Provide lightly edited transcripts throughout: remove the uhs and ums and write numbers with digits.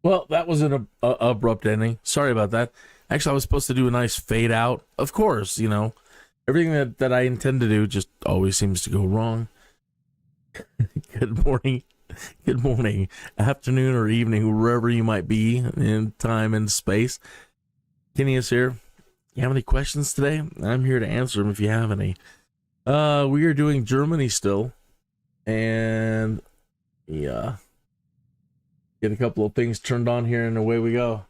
Well, that was an abrupt ending. Sorry about that. Actually, I was supposed to do a nice fade out. Of course, you know, everything that I intend to do just always seems to go wrong. Good morning. Good morning, afternoon, or evening, wherever you might be in time and space. Kenny is here. You have any questions today? I'm here to answer them if you have any. We are doing Germany still. And yeah. Get a couple of things turned on here and away we go.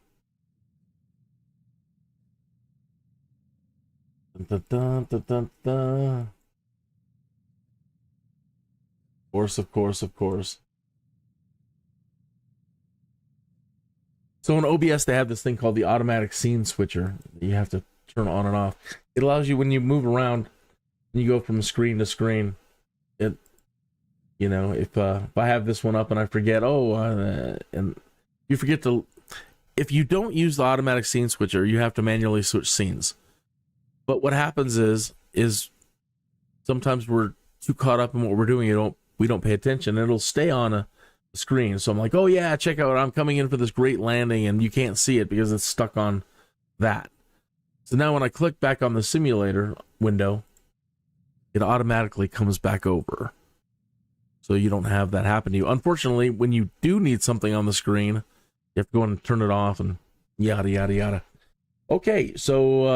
Dun, dun, dun, dun, dun. Of course. So in OBS, they have this thing called the automatic scene switcher. You have to turn on and off. It allows you, when you move around, and you go from screen to screen, you know, if I have this one up and I forget, and you forget to, if you don't use the automatic scene switcher, you have to manually switch scenes. But what happens is sometimes we're too caught up in what we're doing, we don't pay attention, and it'll stay on a screen. So I'm like, oh yeah, check out, I'm coming in for this great landing, and you can't see it because it's stuck on that. So now when I click back on the simulator window, it automatically comes back over. So you don't have that happen to you. Unfortunately, when you do need something on the screen, you have to go in and turn it off and yada, yada, yada. Okay, so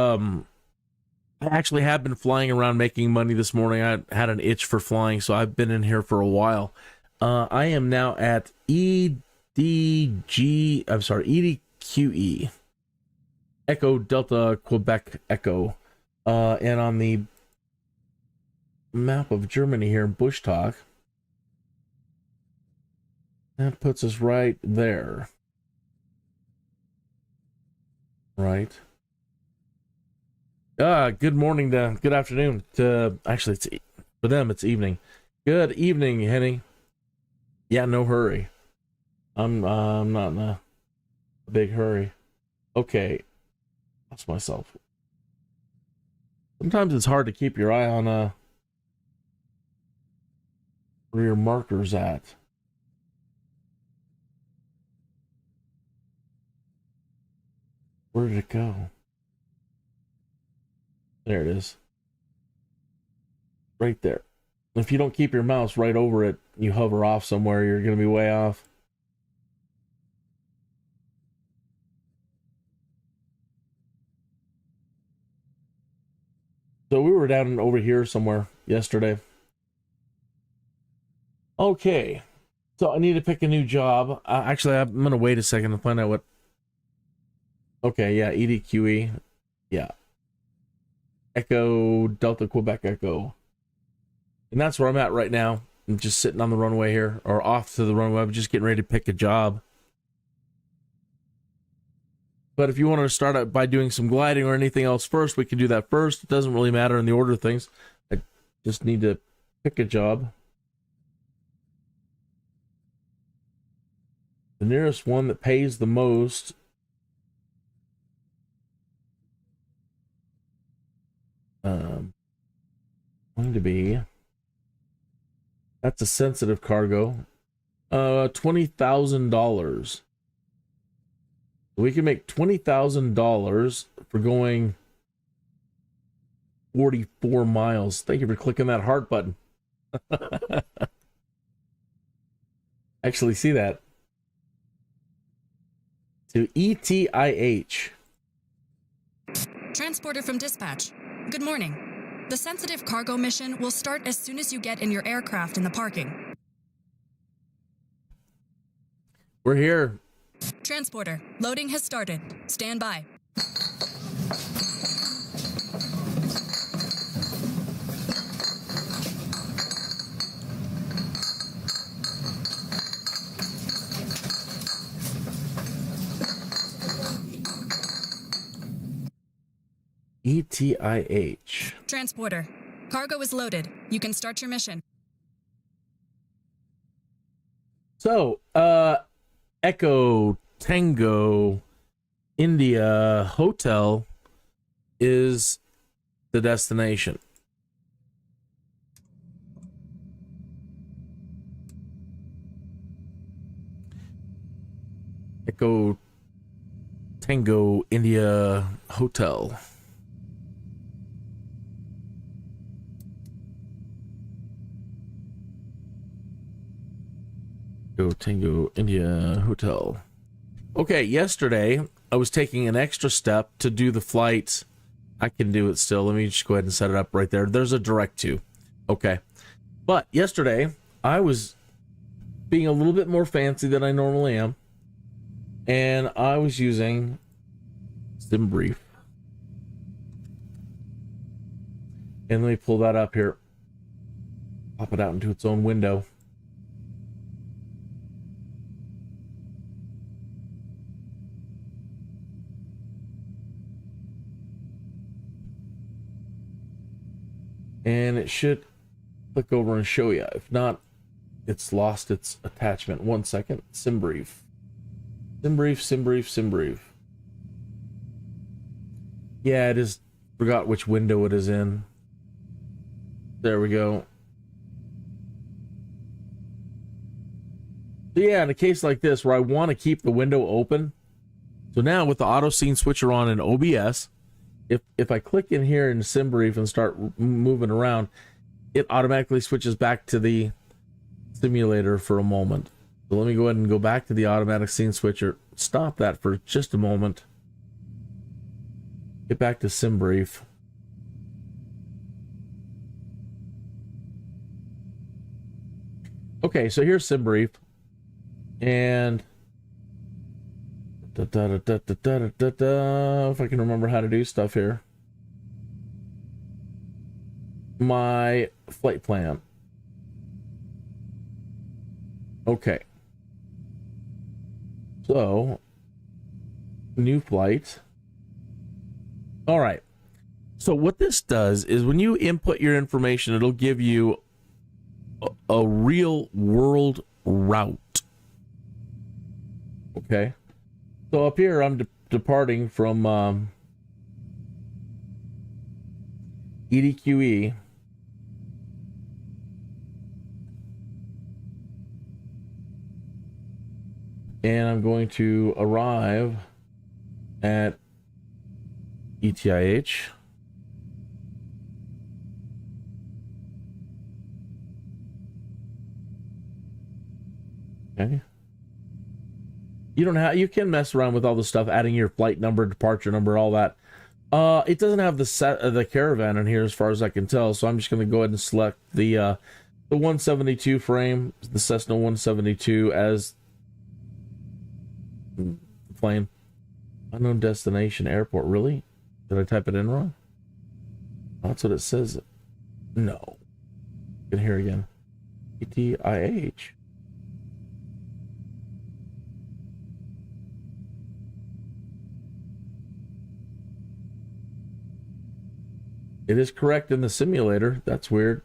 I actually have been flying around making money this morning. I had an itch for flying, so I've been in here for a while. I am now at EDQE. Echo Delta Quebec Echo. And on the map of Germany here in Bushtalk, that puts us right there. Right. Good morning to, good afternoon to, actually, for them, it's evening. Good evening, Henny. Yeah, no hurry. I'm not in a big hurry. Okay. Lost myself. Sometimes it's hard to keep your eye on where your marker's at. Where did it go? There it is. Right there. If you don't keep your mouse right over it, you hover off somewhere, you're going to be way off. So we were down over here somewhere yesterday. Okay. So I need to pick a new job. Actually, I'm going to wait a second to find out what. Okay, yeah, EDQE. Yeah. Echo Delta Quebec Echo. And that's where I'm at right now. I'm just sitting on the runway here, or off to the runway. I'm just getting ready to pick a job. But if you want to start out by doing some gliding or anything else first, we can do that first. It doesn't really matter in the order of things. I just need to pick a job. The nearest one that pays the most going to be, that's a sensitive cargo, $20,000. We can make $20,000 for going 44 miles. Thank you for clicking that heart button. actually see that. To ETIH. Transporter from dispatch. Good morning. The sensitive cargo mission will start as soon as you get in your aircraft in the parking. We're here. Transporter, loading has started. Stand by. ETIH. Transporter, cargo is loaded. You can start your mission. So, Echo Tango India Hotel is the destination. Echo Tango India Hotel. Tango India Hotel. Okay, yesterday I was taking an extra step to do the flight. I can do it still. Let me just go ahead and set it up right there. There's a direct to. Okay. But yesterday I was being a little bit more fancy than I normally am. And I was using SIMBRIEF. And let me pull that up here. Pop it out into its own window. And it should click over and show you. If not, it's lost its attachment. 1 second. SIMBRIEF. SIMBRIEF. Yeah, it is. Forgot which window it is in. There we go. So yeah, in a case like this where I want to keep the window open. So now with the auto scene switcher on in OBS, if I click in here in SIMBRIEF and start moving around, it automatically switches back to the simulator for a moment. So let me go ahead and go back to the automatic scene switcher. Stop that for just a moment. Get back to SIMBRIEF. Okay, so here's SIMBRIEF. And if I can remember how to do stuff here. My flight plan. Okay. So, new flight. All right. So what this does is when you input your information, it'll give you a real world route. Okay. So up here, I'm departing from EDQE. And I'm going to arrive at ETIH. Okay. You don't have, you can mess around with all the stuff, adding your flight number, departure number, all that. It doesn't have the caravan in here as far as I can tell, so I'm just going to go ahead and select the 172 frame, the Cessna 172 as the plane. Unknown destination airport. Really? Did I type it in wrong? That's what it says. No. Can hear again. ETIH. It is correct in the simulator. That's weird.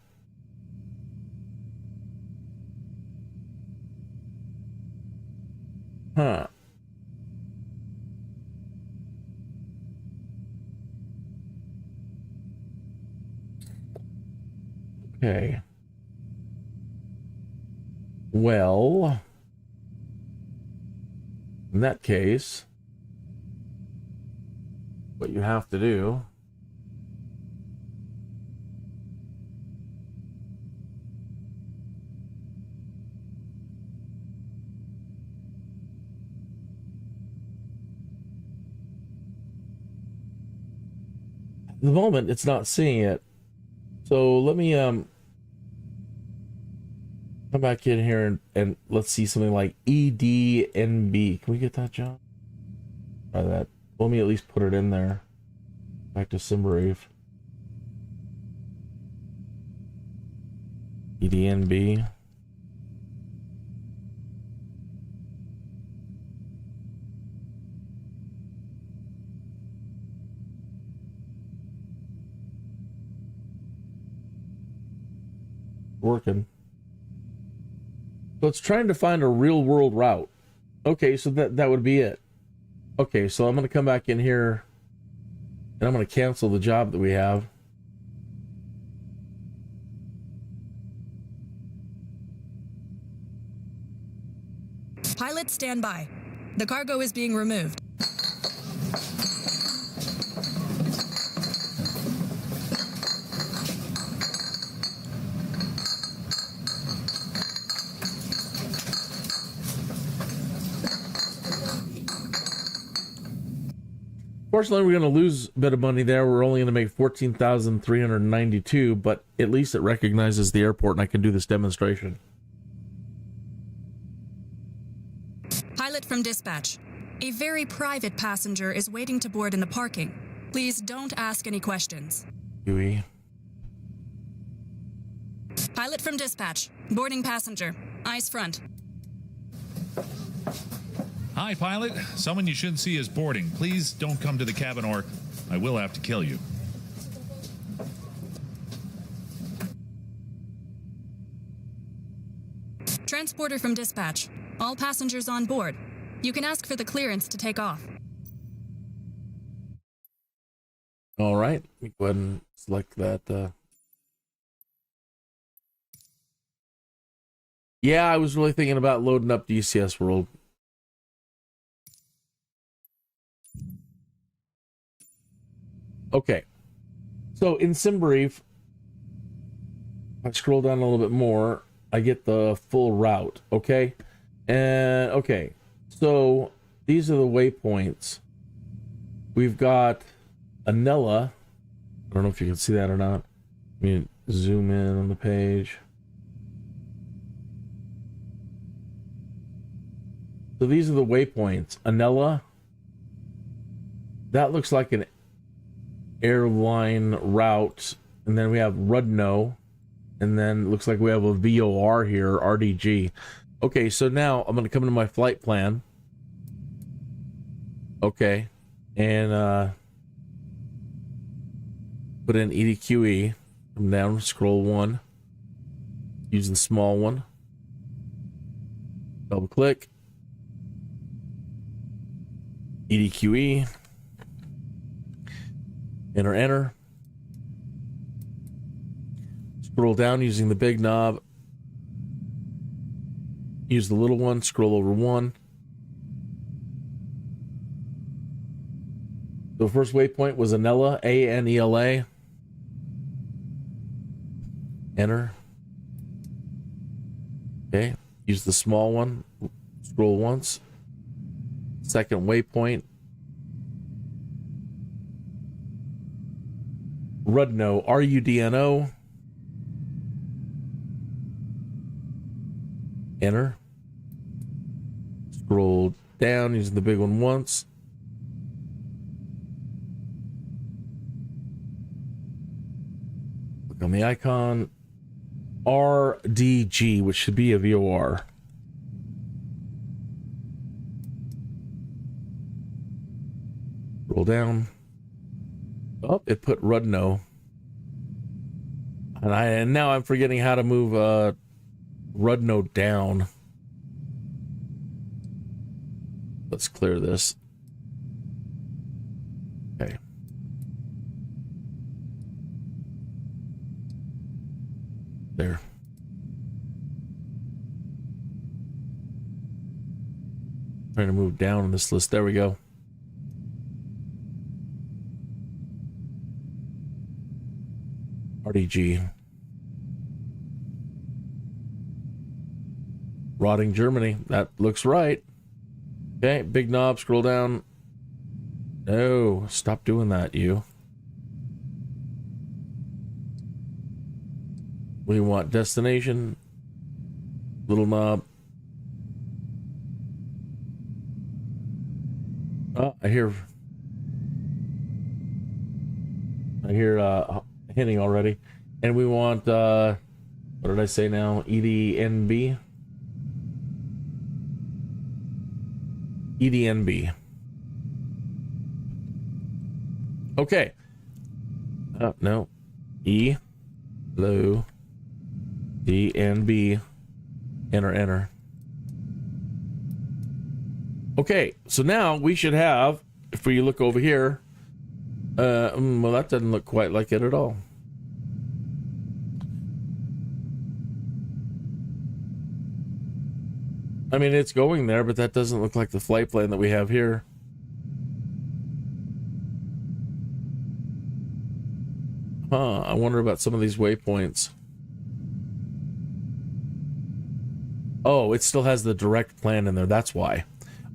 Huh. Okay. Well, in that case, what you have to do the moment it's not seeing it. So let me come back in here and let's see something like EDNB. Can we get that, John? Try that. Let me at least put it in there. Back to SIMBRIEF. EDNB. Working. So it's trying to find a real world route. Okay, so that would be it. Okay, so I'm going to come back in here and I'm going to cancel the job that we have. Pilot, stand by. The cargo is being removed. Fortunately, we're going to lose a bit of money there. We're only going to make 14,392, but at least it recognizes the airport and I can do this demonstration. Pilot from dispatch. A very private passenger is waiting to board in the parking. Please don't ask any questions. Huey. Pilot from dispatch. Boarding passenger. Eyes front. Hi, pilot. Someone you shouldn't see is boarding. Please don't come to the cabin or I will have to kill you. Transporter from dispatch. All passengers on board. You can ask for the clearance to take off. All right. Let me go ahead and select that. Yeah, I was really thinking about loading up DCS World. Okay, so in SIMBRIEF, if I scroll down a little bit more, I get the full route, okay? And, okay, so these are the waypoints. We've got Anella. I don't know if you can see that or not. Let me zoom in on the page. So these are the waypoints. Anella. That looks like an airline route, and then we have Rudno, and then looks like we have a VOR here, RDG. Okay, so now I'm going to come into my flight plan. Okay, and put in EDQE. Come down, scroll one, use the small one, double click, EDQE. Enter. Scroll down using the big knob. Use the little one, scroll over one. The first waypoint was Anella, A-N-E-L-A. Enter. Okay, use the small one, scroll once. Second waypoint. Rudno, R-U-D-N-O. Enter. Scroll down using the big one once. Click on the icon. RDG, which should be a VOR. Roll down. Oh, it put Rudno. And now I'm forgetting how to move Rudno down. Let's clear this. Okay. There. Trying to move down on this list. There we go. RDG. Rotting Germany. That looks right. Okay, big knob, scroll down. No, stop doing that, you. We want destination, little knob. Oh, I hear hitting already. And we want, what did I say now? EDNB? EDNB. Okay. No. E, low, D, N, B. Enter. Okay, so now we should have, if we look over here, well, that doesn't look quite like it at all. I mean, it's going there, but that doesn't look like the flight plan that we have here. Huh, I wonder about some of these waypoints. Oh, it still has the direct plan in there, that's why.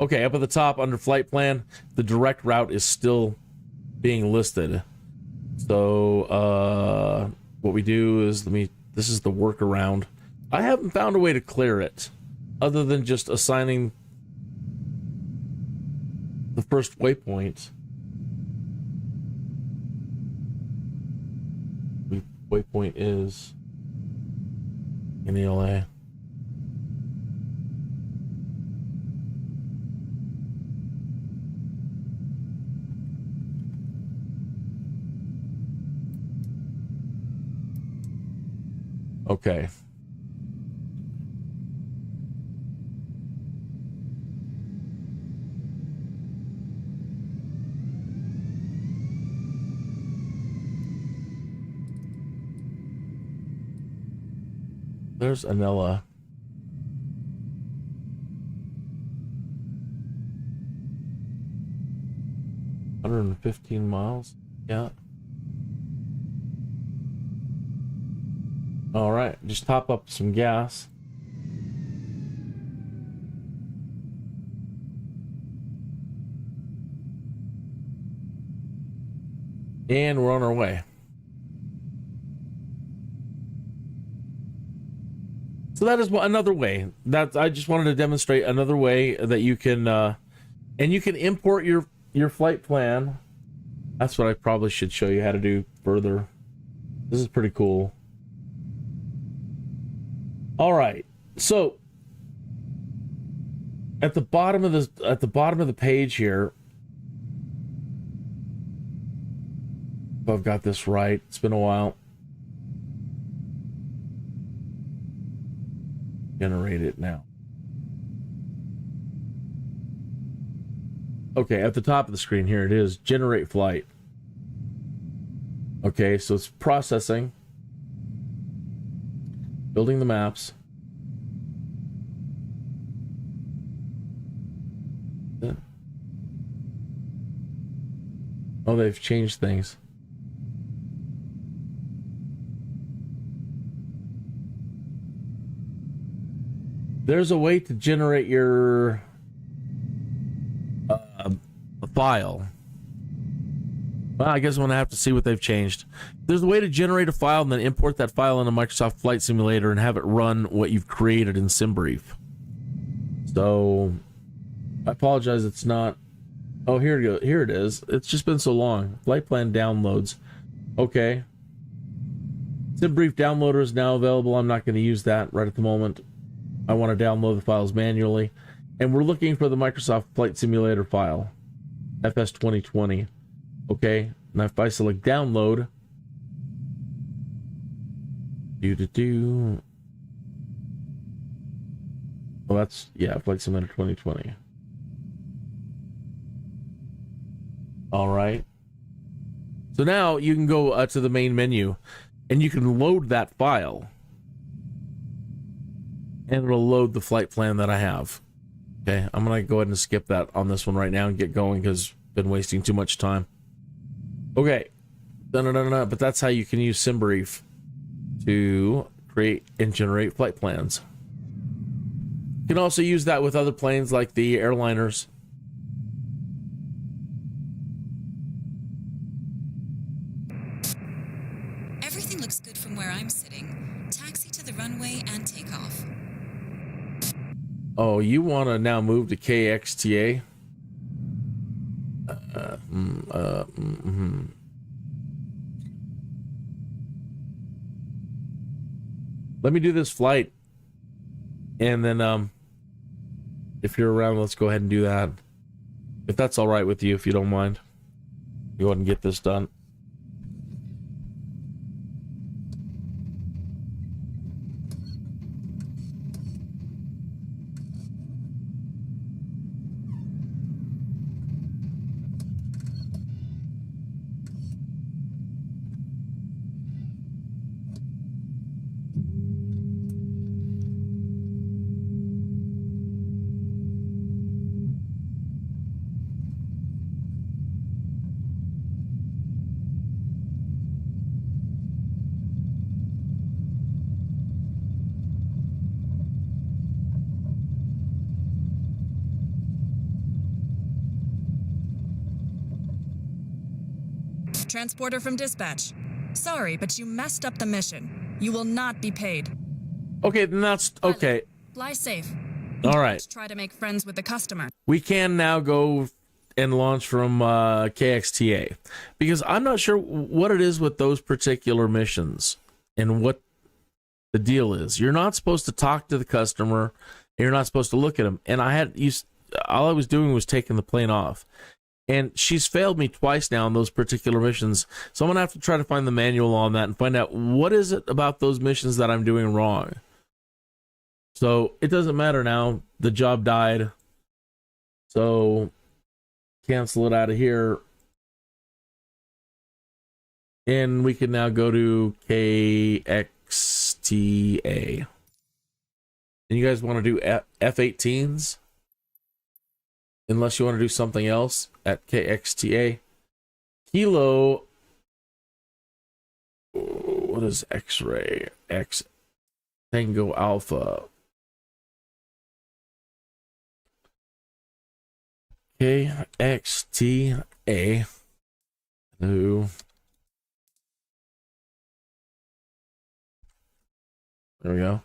Okay, up at the top under flight plan, the direct route is still being listed. So, what we do is, this is the workaround. I haven't found a way to clear it, other than just assigning the first waypoint. Waypoint is in ELA. Okay. There's Anella. $115 miles. Yeah. All right, just top up some gas. And we're on our way. So that is another way. That I just wanted to demonstrate another way that you can, and you can import your flight plan. That's what I probably should show you how to do further. This is pretty cool. All right, so at the bottom of the page here, if I've got this right, it's been a while. Generate it now. Okay, at the top of the screen here it is, generate flight. Okay, so it's processing. Building the maps. Oh, they've changed things. There's a way to generate your file. Well, I guess I'm gonna have to see what they've changed. There's a way to generate a file and then import that file into Microsoft Flight Simulator and have it run what you've created in SIMBRIEF. So, I apologize, it's not. Oh, here we go. Here it is. It's just been so long. Flight plan downloads. Okay. SIMBRIEF downloader is now available. I'm not going to use that right at the moment. I want to download the files manually. And we're looking for the Microsoft Flight Simulator file. FS 2020. Okay. Now if I select download. Well, that's, yeah, Flight Simulator 2020. All right. So now you can go to the main menu and you can load that file. And it'll load the flight plan that I have. Okay, I'm going to go ahead and skip that on this one right now and get going because I've been wasting too much time. Okay. But that's how you can use SIMBRIEF to create and generate flight plans. You can also use that with other planes like the airliners. Everything looks good from where I'm sitting. Oh, you want to now move to KXTA? Let me do this flight, and then if you're around, let's go ahead and do that. If that's all right with you, if you don't mind, go ahead and get this done. Transporter from dispatch. Sorry, but you messed up the mission. You will not be paid. Okay, then that's okay. Fly safe. All right. Try to make friends with the customer. We can now go and launch from KXTA, because I'm not sure what it is with those particular missions and what the deal is. You're not supposed to talk to the customer. You're not supposed to look at them. And all I was doing was taking the plane off. And she's failed me twice now on those particular missions. So I'm going to have to try to find the manual on that and find out what is it about those missions that I'm doing wrong. So it doesn't matter now. The job died. So cancel it out of here. And we can now go to KXTA. And you guys want to do F-18s? Unless you want to do something else at KXTA. Kilo. What is X-ray? X Tango Alpha. KXTA. No. There we go.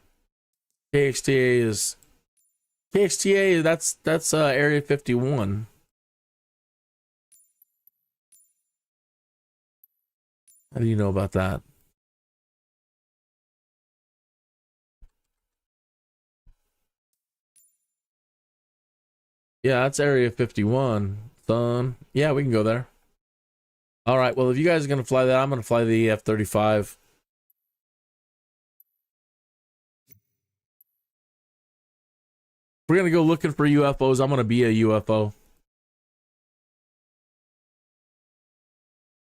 KXTA, that's Area 51. How do you know about that? Yeah, that's Area 51, son. Yeah, we can go there. All right, well, if you guys are going to fly that, I'm going to fly the F-35. We're going to go looking for UFOs. I'm going to be a UFO.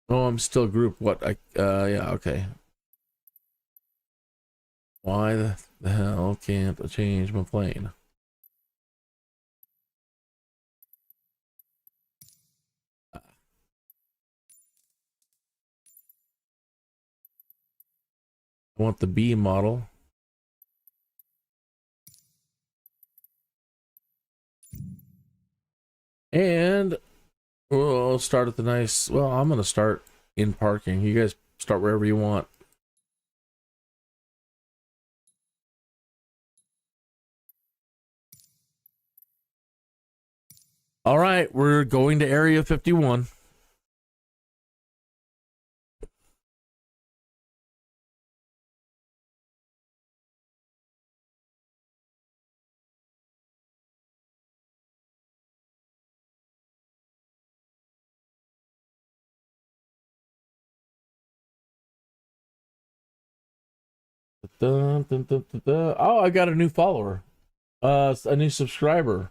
Oh, I'm still group. What? Yeah, okay. Why the hell can't I change my plane? I want the B model. And we'll start at the nice. Well, I'm going to start in parking. You guys start wherever you want. All right, we're going to Area 51. Dun, dun, dun, dun, dun. Oh, I got a new follower. A new subscriber.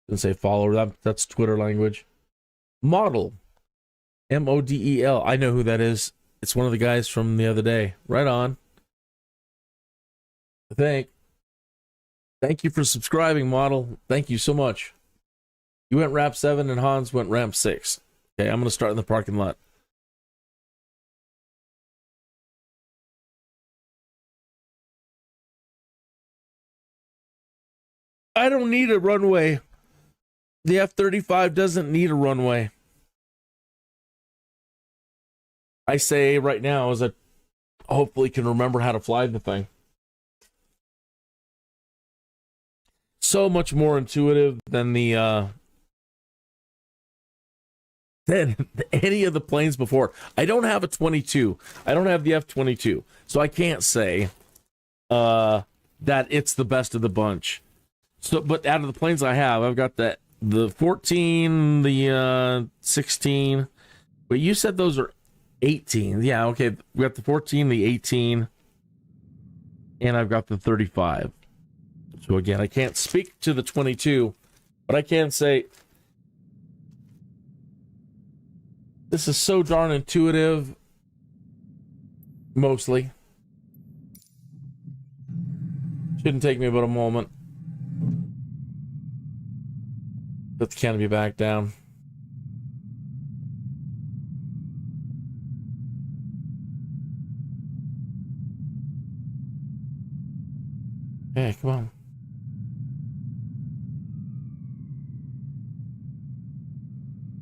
Didn't say follower. That's Twitter language. Model. Model. I know who that is. It's one of the guys from the other day. Right on. Thank you for subscribing, Model. Thank you so much. You went ramp 7 and Hans went ramp 6. Okay, I'm going to start in the parking lot. I don't need a runway. The F-35 doesn't need a runway. I say right now as I hopefully can remember how to fly the thing. so much more intuitive than the than any of the planes before. I don't have a 22. I don't have the F-22, so I can't say that it's the best of the bunch. So, but out of the planes I have, I've got the 14, the 16. But you said those are 18. Yeah, okay. We got the 14, the 18, and I've got the 35. So again, I can't speak to the 22, but I can say this is so darn intuitive, mostly. Shouldn't take me but a moment. Put the canopy back down. Hey, come on.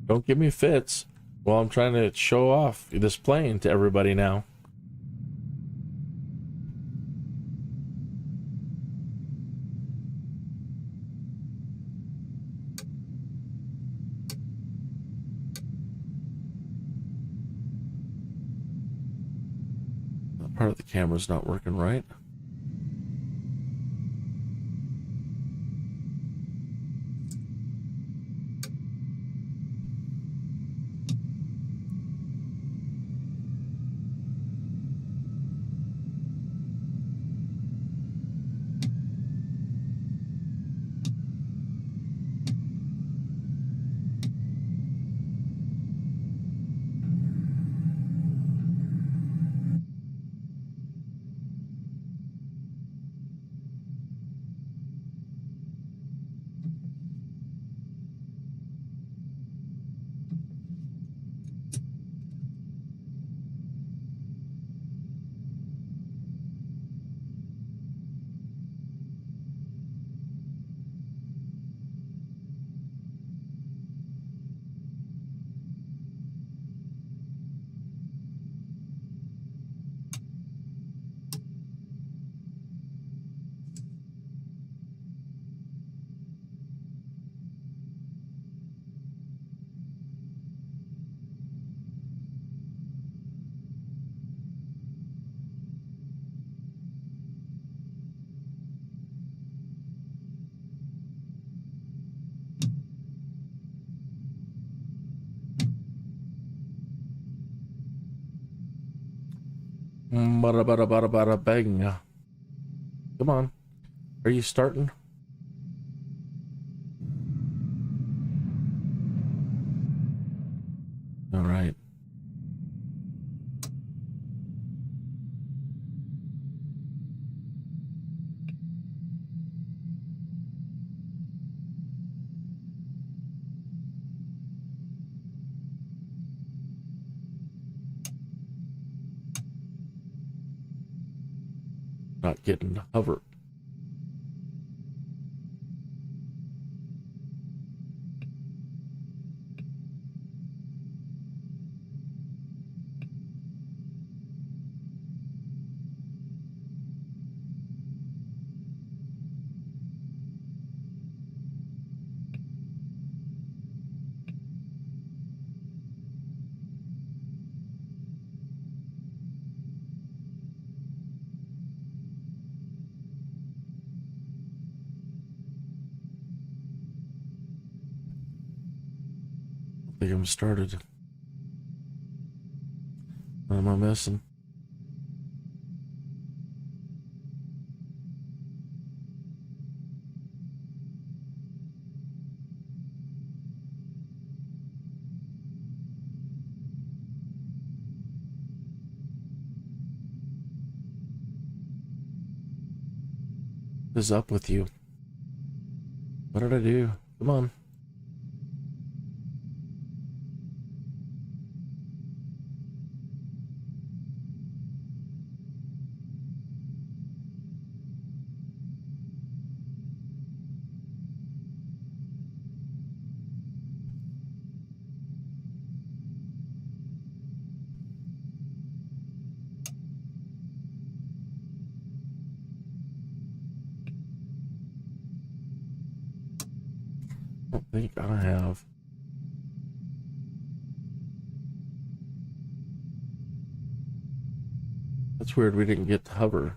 Don't give me fits. Well, I'm trying to show off this plane to everybody now. That part of the camera's not working right. Bada bada bada bada bang. Come on. Are you starting? All right. Not getting to hover. I think I'm started. What am I missing? What is up with you? What did I do? Come on. I don't think I have. That's weird, we didn't get to hover.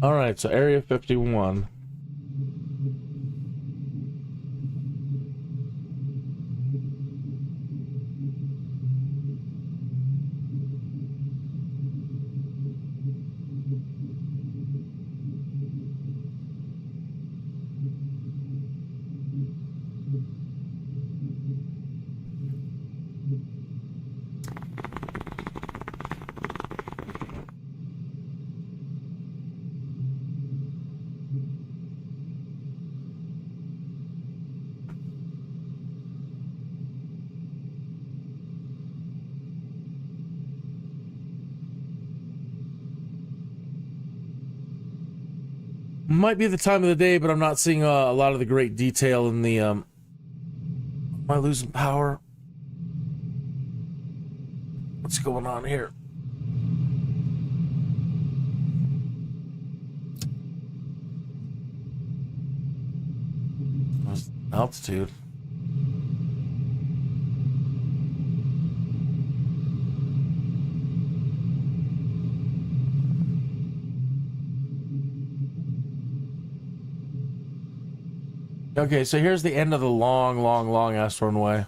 All right, so Area 51. Might be the time of the day, but I'm not seeing a lot of the great detail in the, am I losing power? What's going on here? Altitude. Okay, so here's the end of the long ass runway.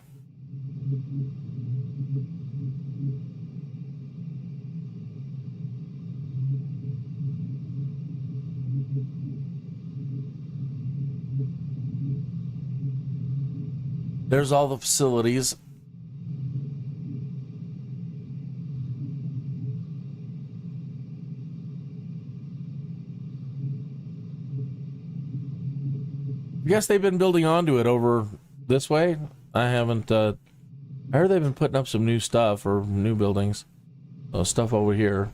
There's all the facilities. I guess they've been building onto it over this way. I haven't, I heard they've been putting up some new stuff or new buildings. Stuff over here.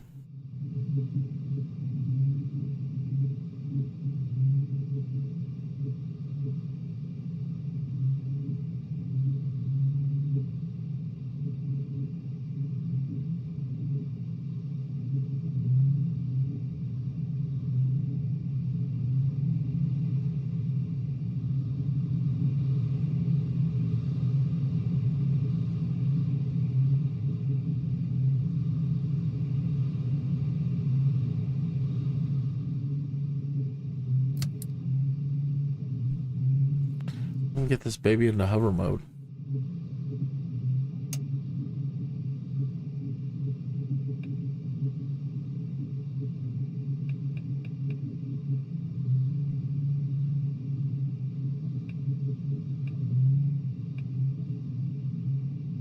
Get this baby into hover mode.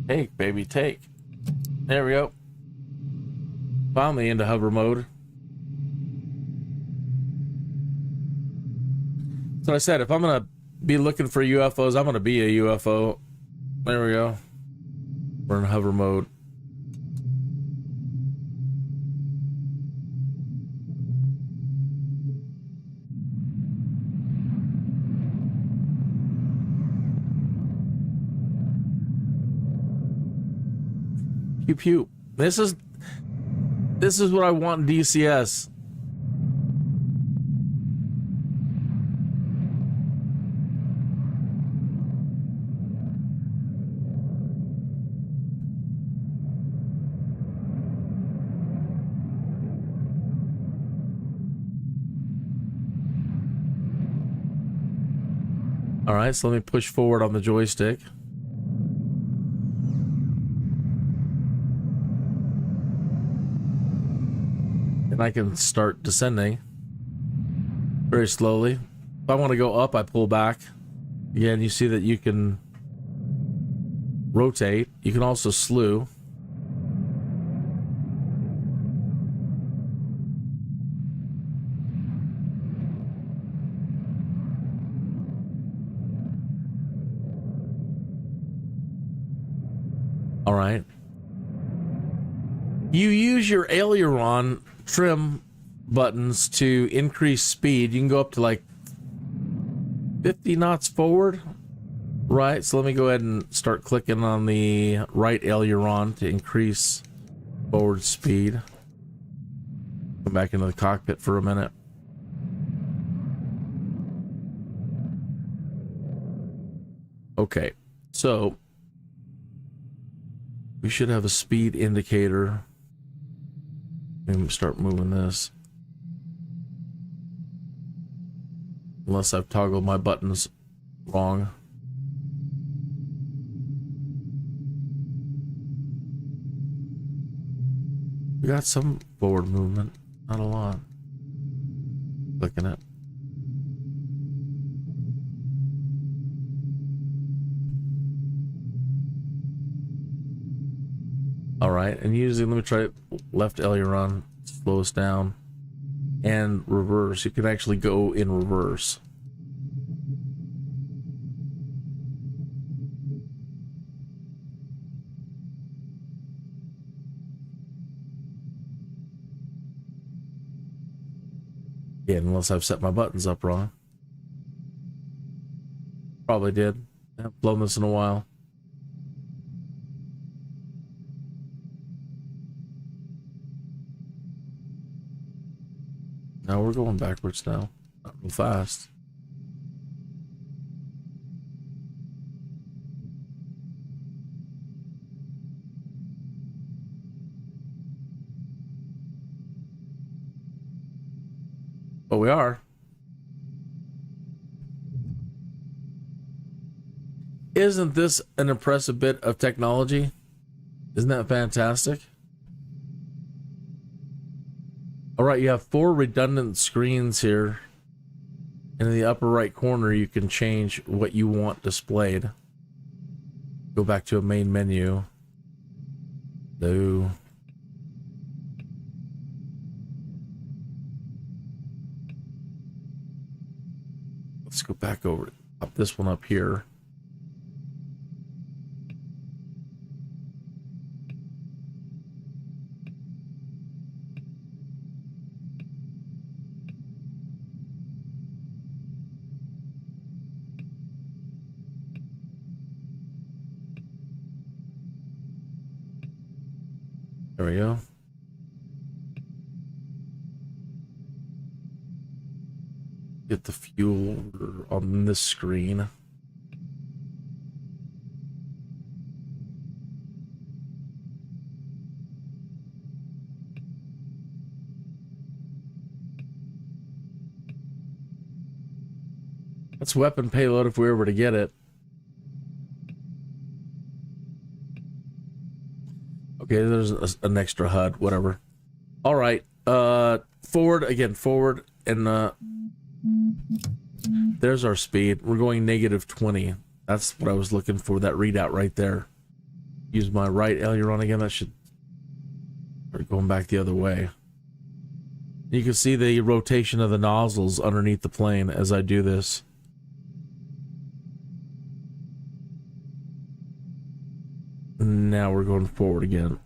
Take, baby, take. There we go. Finally into hover mode. So I said, if I'm gonna be looking for UFOs, I'm gonna be a UFO. There we go. We're in hover mode. Pew pew. This is what I want in DCS. All right, so let me push forward on the joystick. And I can start descending very slowly. If I want to go up, I pull back. Again, you see that you can rotate. You can also slew. All right. You use your aileron trim buttons to increase speed. You can go up to like 50 knots forward. Right, so let me go ahead and start clicking on the right aileron to increase forward speed. Come back into the cockpit for a minute. Okay, so we should have a speed indicator. Let me start moving this. Unless I've toggled my buttons wrong. We got some forward movement, not a lot. Clicking it. All right, and usually, let me try left aileron, slow us down, and reverse. You can actually go in reverse. Yeah, unless I've set my buttons up wrong. Probably did. I haven't blown this in a while. Now we're going backwards now. Not real fast. But we are. Isn't this an impressive bit of technology? Isn't that fantastic? All right, you have 4 redundant screens here. And in the upper right corner, you can change what you want displayed. Go back to a main menu. No. Let's go back over it. Pop this one up here. There we go. Get the fuel on this screen. That's weapon payload if we were to get it. Okay, there's an extra HUD, whatever. All right, forward again, forward, and there's our speed. We're going -20. That's what I was looking for, that readout right there. Use my right aileron again. That should start going back the other way. You can see the rotation of the nozzles underneath the plane as I do this. Now we're going forward again.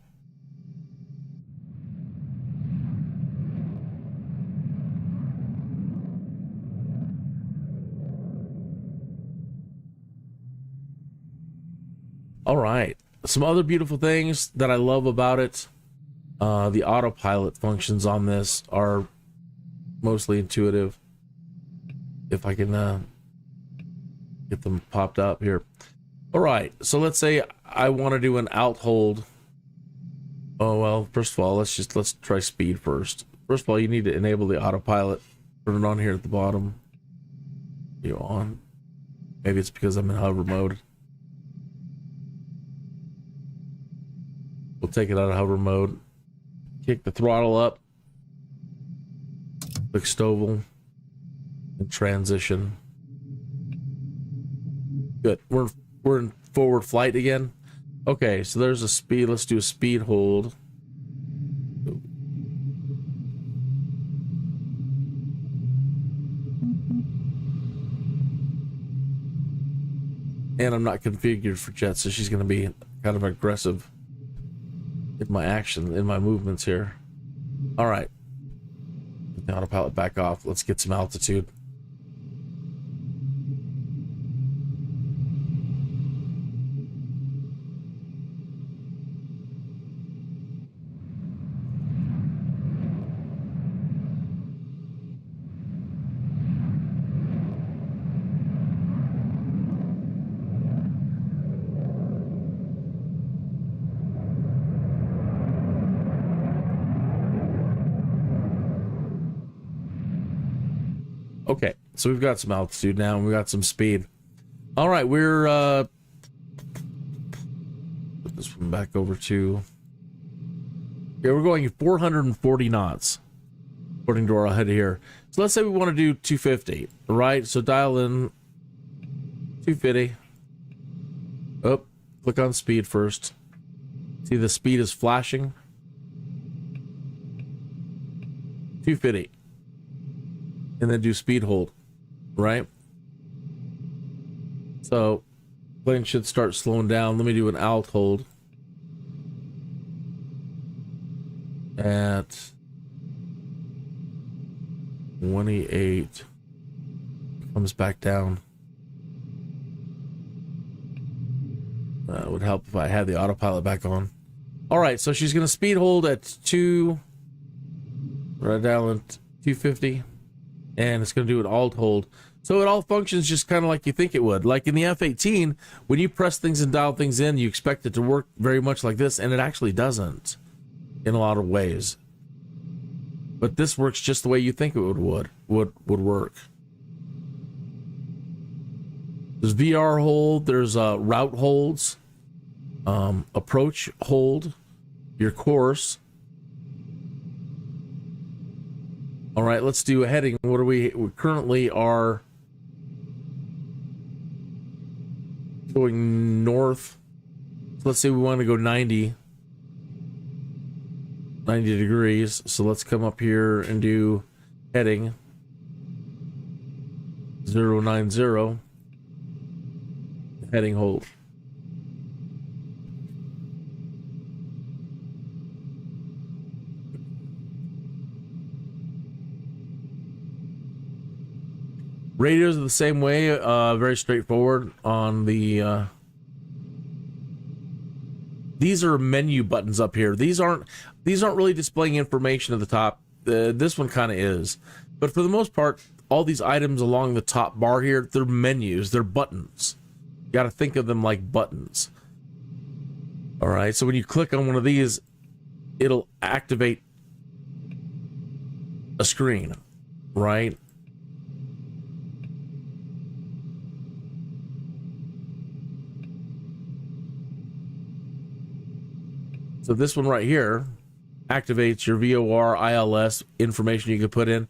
All right. Some other beautiful things that I love about it. The autopilot functions on this are mostly intuitive. If I can get them popped up here. All right. So let's say I want to do an out hold. Oh, well, first of all, let's try speed first. First of all, you need to enable the autopilot. Turn it on here at the bottom. You on. Maybe it's because I'm in hover mode. We'll take it out of hover mode. Kick the throttle up. Click Stovel. And transition. Good. We're in forward flight again. Okay, so there's a speed. Let's do a speed hold. And I'm not configured for jet, so she's going to be kind of aggressive in my action, in my movements here. All right. Put the autopilot back off. Let's get some altitude. Okay, so we've got some altitude now, and we've got some speed. All right, we're put this one back over to. Yeah, we're going 440 knots, according to our HUD here. So let's say we want to do 250, right? So dial in 250. Oh, click on speed first. See the speed is flashing. 250. And then do speed hold, right? So plane should start slowing down. Let me do an alt hold at 28. Comes back down. That would help if I had the autopilot back on. All right, so she's going to speed hold at 2, right down at 250. And it's going to do an alt hold. So it all functions just kind of like you think it would. Like in the F-18, when you press things and dial things in, you expect it to work very much like this, and it actually doesn't in a lot of ways. But this works just the way you think it would work. There's VR hold, there's route holds, approach hold, your course. All right, let's do a heading. What are we currently are going north. So let's say we want to go 90 degrees. So let's come up here and do heading 090, heading hold. Radios are the same way, very straightforward on the, these are menu buttons up here. These aren't really displaying information at the top. This one kind of is. But for the most part, all these items along the top bar here, they're menus, they're buttons. You got to think of them like buttons. All right, so when you click on one of these, it'll activate a screen, right? So this one right here activates your VOR, ILS information you can put in.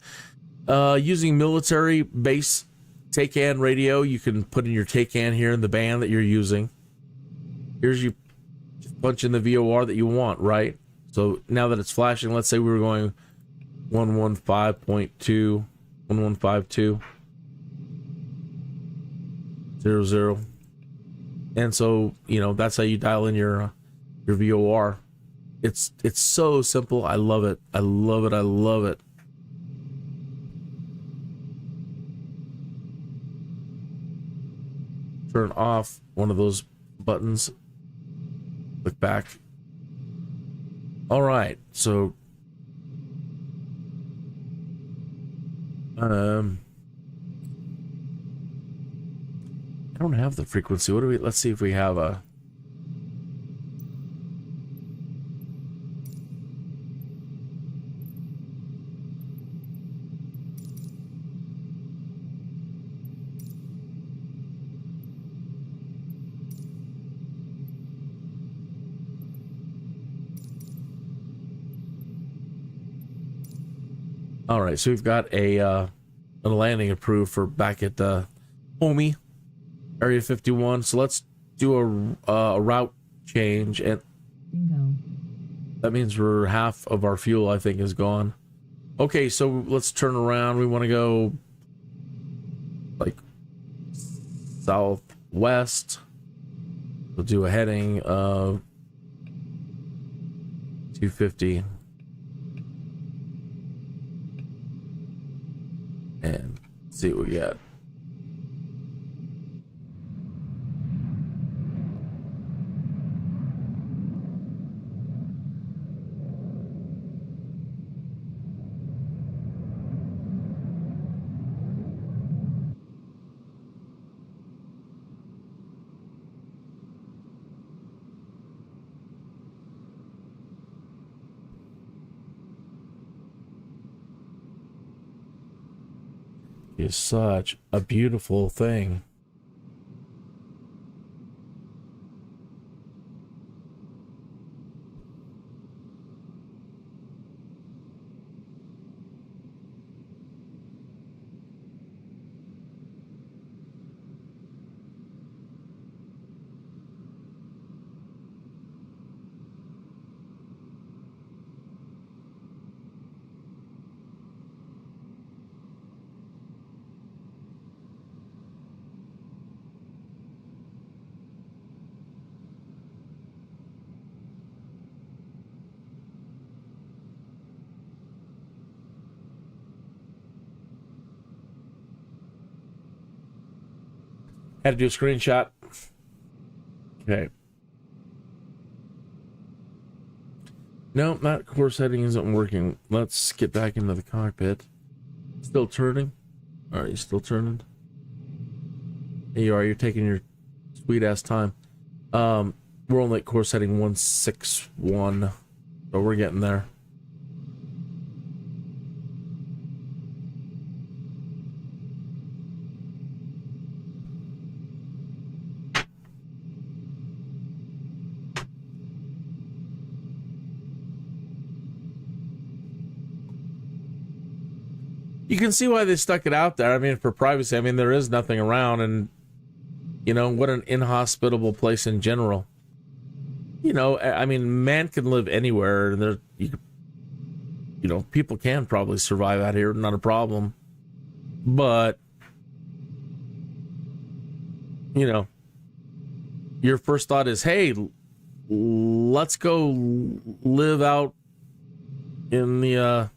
Using military base TACAN radio, you can put in your TACAN here in the band that you're using. Here's you just punch in the VOR that you want, right? So now that it's flashing, let's say we were going 115.2, 1152, 00. And so, you know, that's how you dial in your VOR. It's so simple. I love it. I love it. I love it. Turn off one of those buttons. Click back. All right. So I don't have the frequency. What do we? Let's see if we have a. All right, so we've got a landing approved for back at Homey, Area 51. So let's do a route change, and that means we're half of our fuel, I think, is gone. Okay, so let's turn around. We want to go like southwest. We'll do a heading of 250 and see what we got. Is such a beautiful thing. Had to do a screenshot. Okay. No, that course heading isn't working. Let's get back into the cockpit. Still turning? Are you still turning? There you are. You're taking your sweet ass time. We're only at course heading 161, but we're getting there. You can see why they stuck it out there. I mean, for privacy. I mean, there is nothing around, and you know what, an inhospitable place in general. You know, I mean, man can live anywhere, and there, you know, people can probably survive out here, not a problem. But you know, your first thought is, hey, let's go live out in the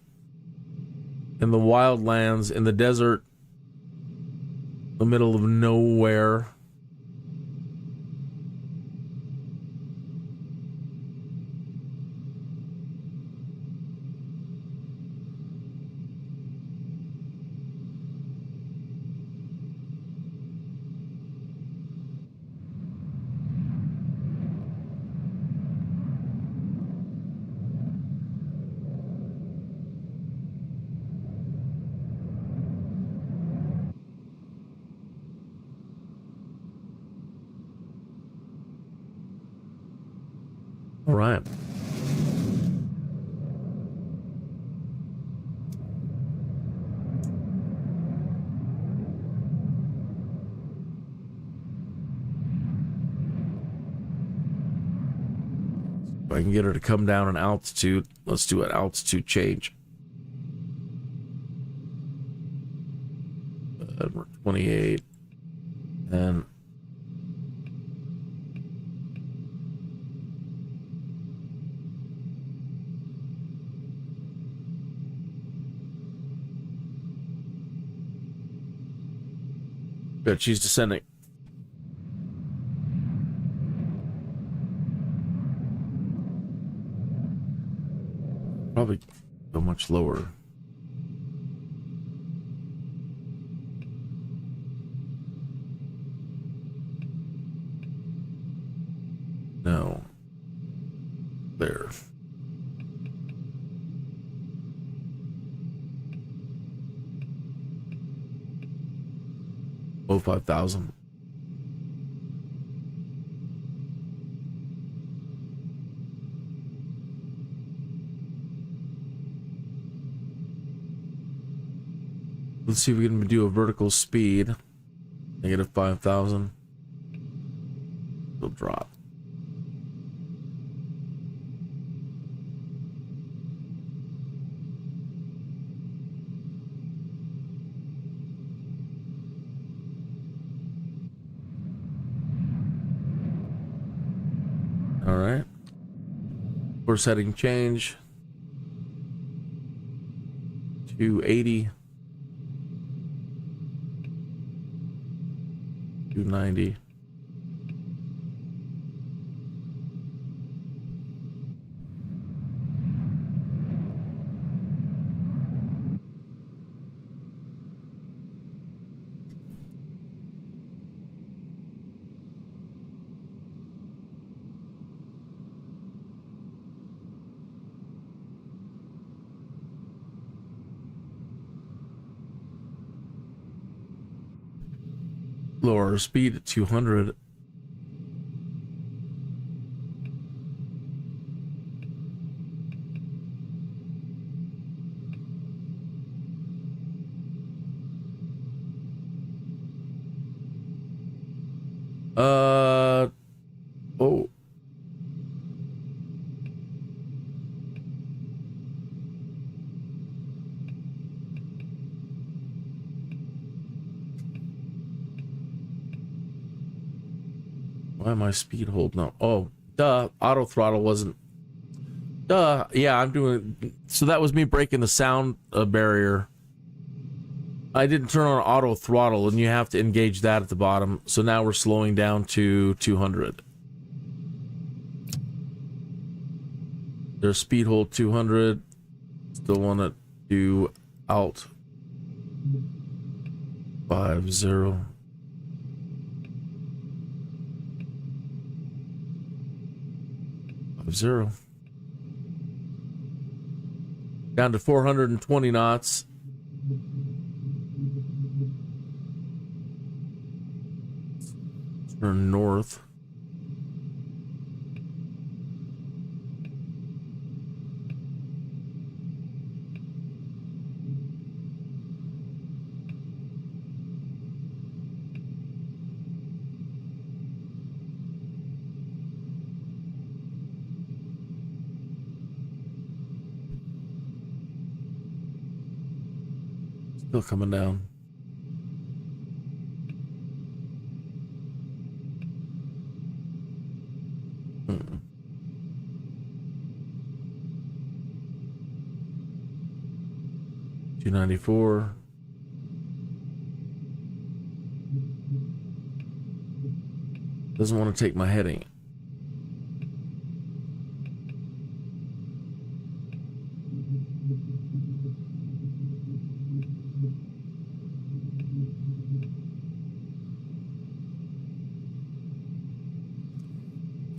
wildlands, in the desert, the middle of nowhere. All right. If I can get her to come down in altitude, let's do an altitude change. We're 28 and good, she's descending. Probably go much lower. No. There. Oh, 5,000. Let's see if we can do a vertical speed. Negative 5,000. It'll drop. All right. Course heading change. 280. 290. Lower speed at 200. Oh. Why am I speed hold now? Oh, duh. Auto throttle wasn't. Duh. Yeah, I'm doing. So that was me breaking the sound barrier. I didn't turn on auto throttle, and you have to engage that at the bottom. So now we're slowing down to 200. There's speed hold 200. Still want to do alt 50. Zero. Down to 420 knots. Turn north. Still coming down. Hmm. $294. Doesn't want to take my heading.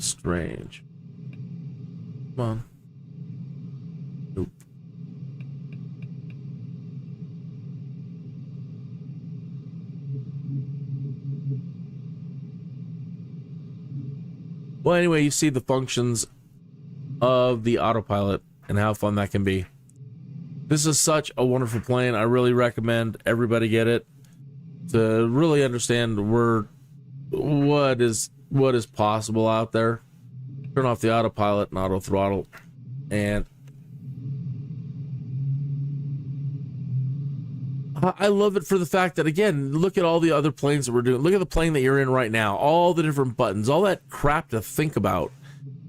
Strange. Come on. Nope. Well, anyway, you see the functions of the autopilot and how fun that can be. This is such a wonderful plane. I really recommend everybody get it to really understand what is possible out there. Turn off the autopilot and auto throttle, and I love it for the fact that, again, look at all the other planes that we're doing. Look at the plane that you're in right now, all the different buttons, all that crap to think about,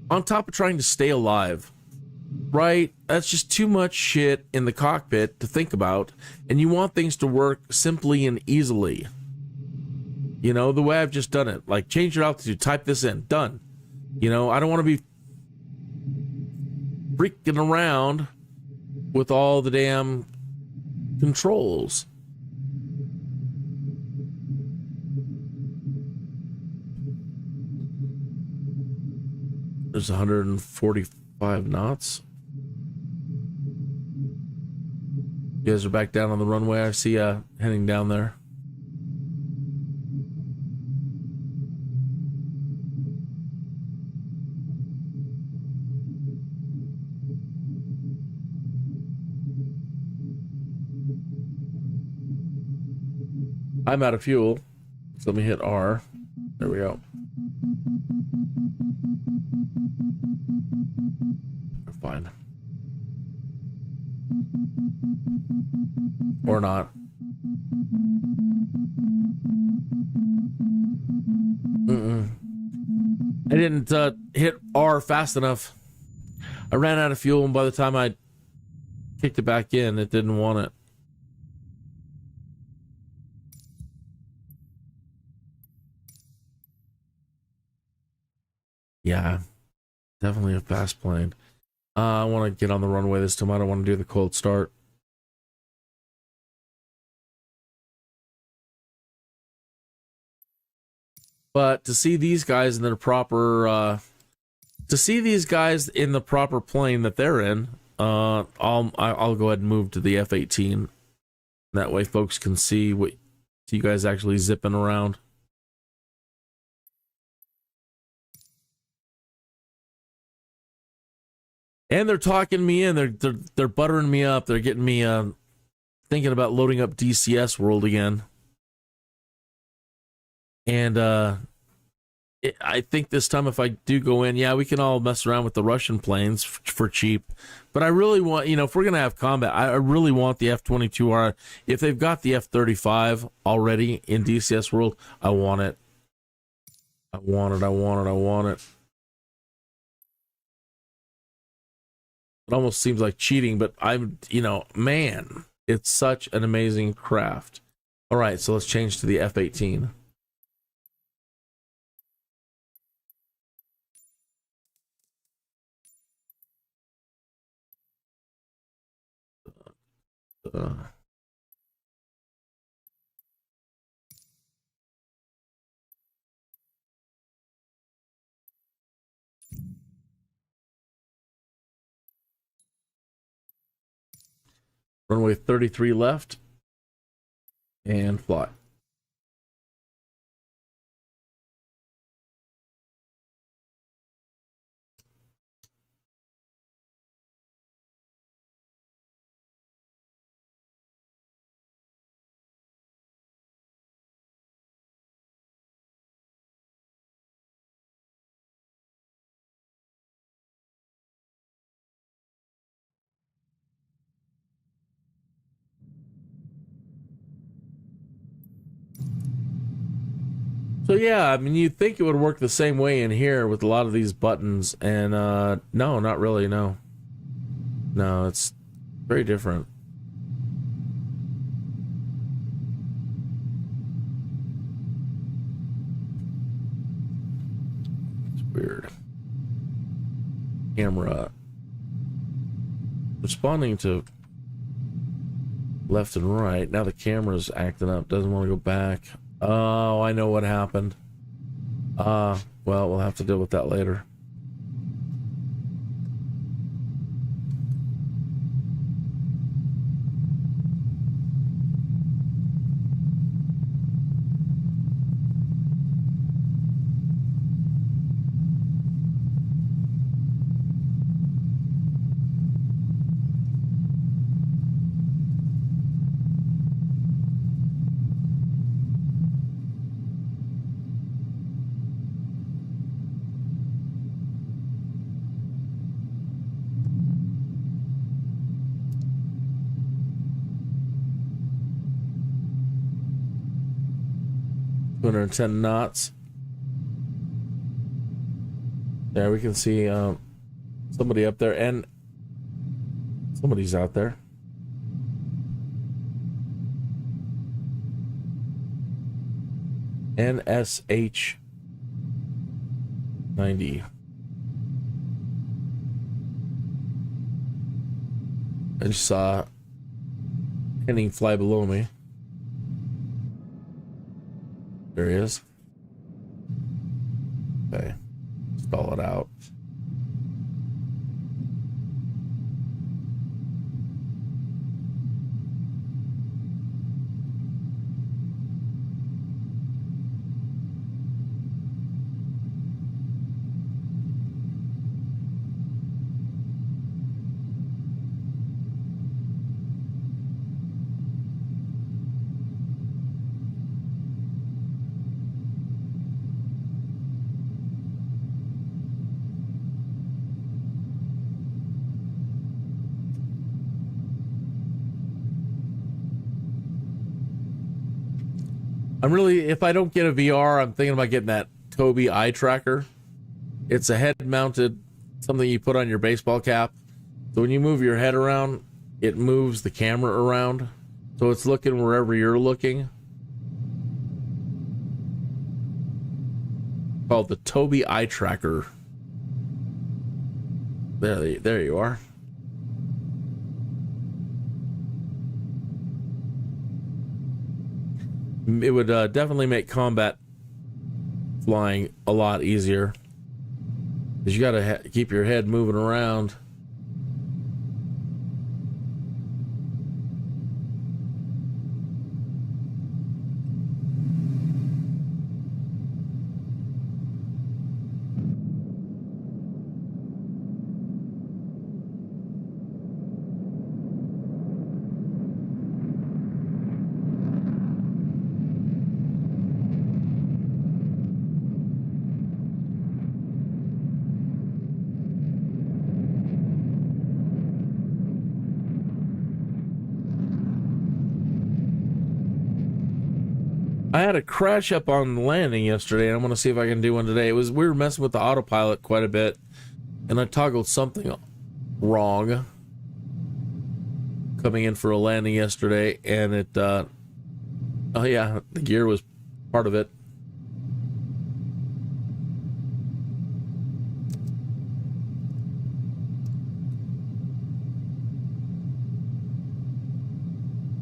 on top of trying to stay alive, right? That's just too much shit in the cockpit to think about, and you want things to work simply and easily. You know, the way I've just done it. Like, change your altitude, type this in, done. You know, I don't want to be freaking around with all the damn controls. There's 145 knots. You guys are back down on the runway. I see heading down there. I'm out of fuel. So let me hit R. There we go. We're fine. Or not. I didn't hit R fast enough. I ran out of fuel, and by the time I kicked it back in, it didn't want it. Yeah, definitely a fast plane. I want to get on the runway this time. I don't want to do the cold start. But to see these guys in their proper, plane that they're in, I'll go ahead and move to the F-18. That way, folks can see you guys actually zipping around. And they're talking me in. They're buttering me up. They're getting me thinking about loading up DCS World again. And I think this time, if I do go in, yeah, we can all mess around with the Russian planes for cheap. But I really want, if we're going to have combat, I really want the F-22R. If they've got the F-35 already in DCS World, I want it. I want it. It almost seems like cheating, but man, it's such an amazing craft. All right, so let's change to the F-18. Runway 33 left, and fly. So yeah, I mean, you'd think it would work the same way in here with a lot of these buttons, and no, not really, no. No, it's very different. It's weird. Camera responding to left and right. Now the camera's acting up, doesn't want to go back. Oh, I know what happened. Well, we'll have to deal with that later. Under 10 knots. There we can see somebody up there, and somebody's out there. NSH 90. I just saw Henning fly below me. There he is. Okay. Stall it out. if I don't get a VR, I'm thinking about getting that Tobii eye tracker. It's a head-mounted, something you put on your baseball cap. So when you move your head around, it moves the camera around. So it's looking wherever you're looking. Called the Tobii eye tracker. There you are. It would definitely make combat flying a lot easier. Because you got to keep your head moving around. I had a crash up on the landing yesterday, and I'm going to see if I can do one today. We were messing with the autopilot quite a bit, and I toggled something wrong coming in for a landing yesterday, and it, oh yeah, the gear was part of it.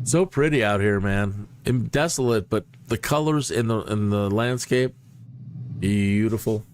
So pretty out here, man. Desolate, but the colors in the landscape, beautiful.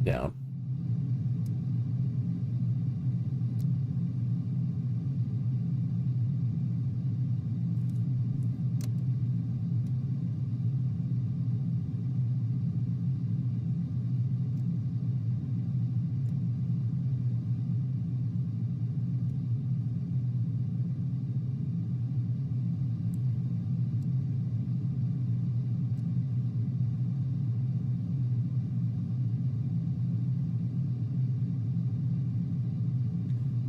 Down.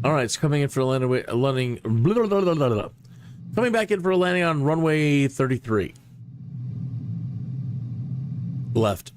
All right, it's coming in for a landing. Coming back in for a landing on runway 33. Left.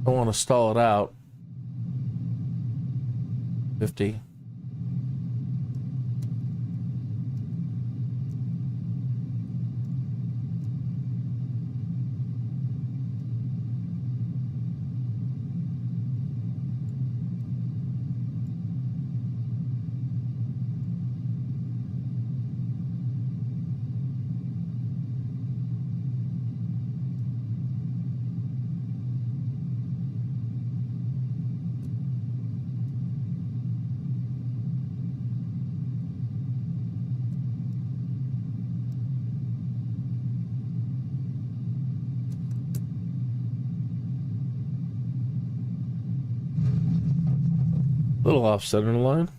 Don't want to stall it out. 50. Little off center line.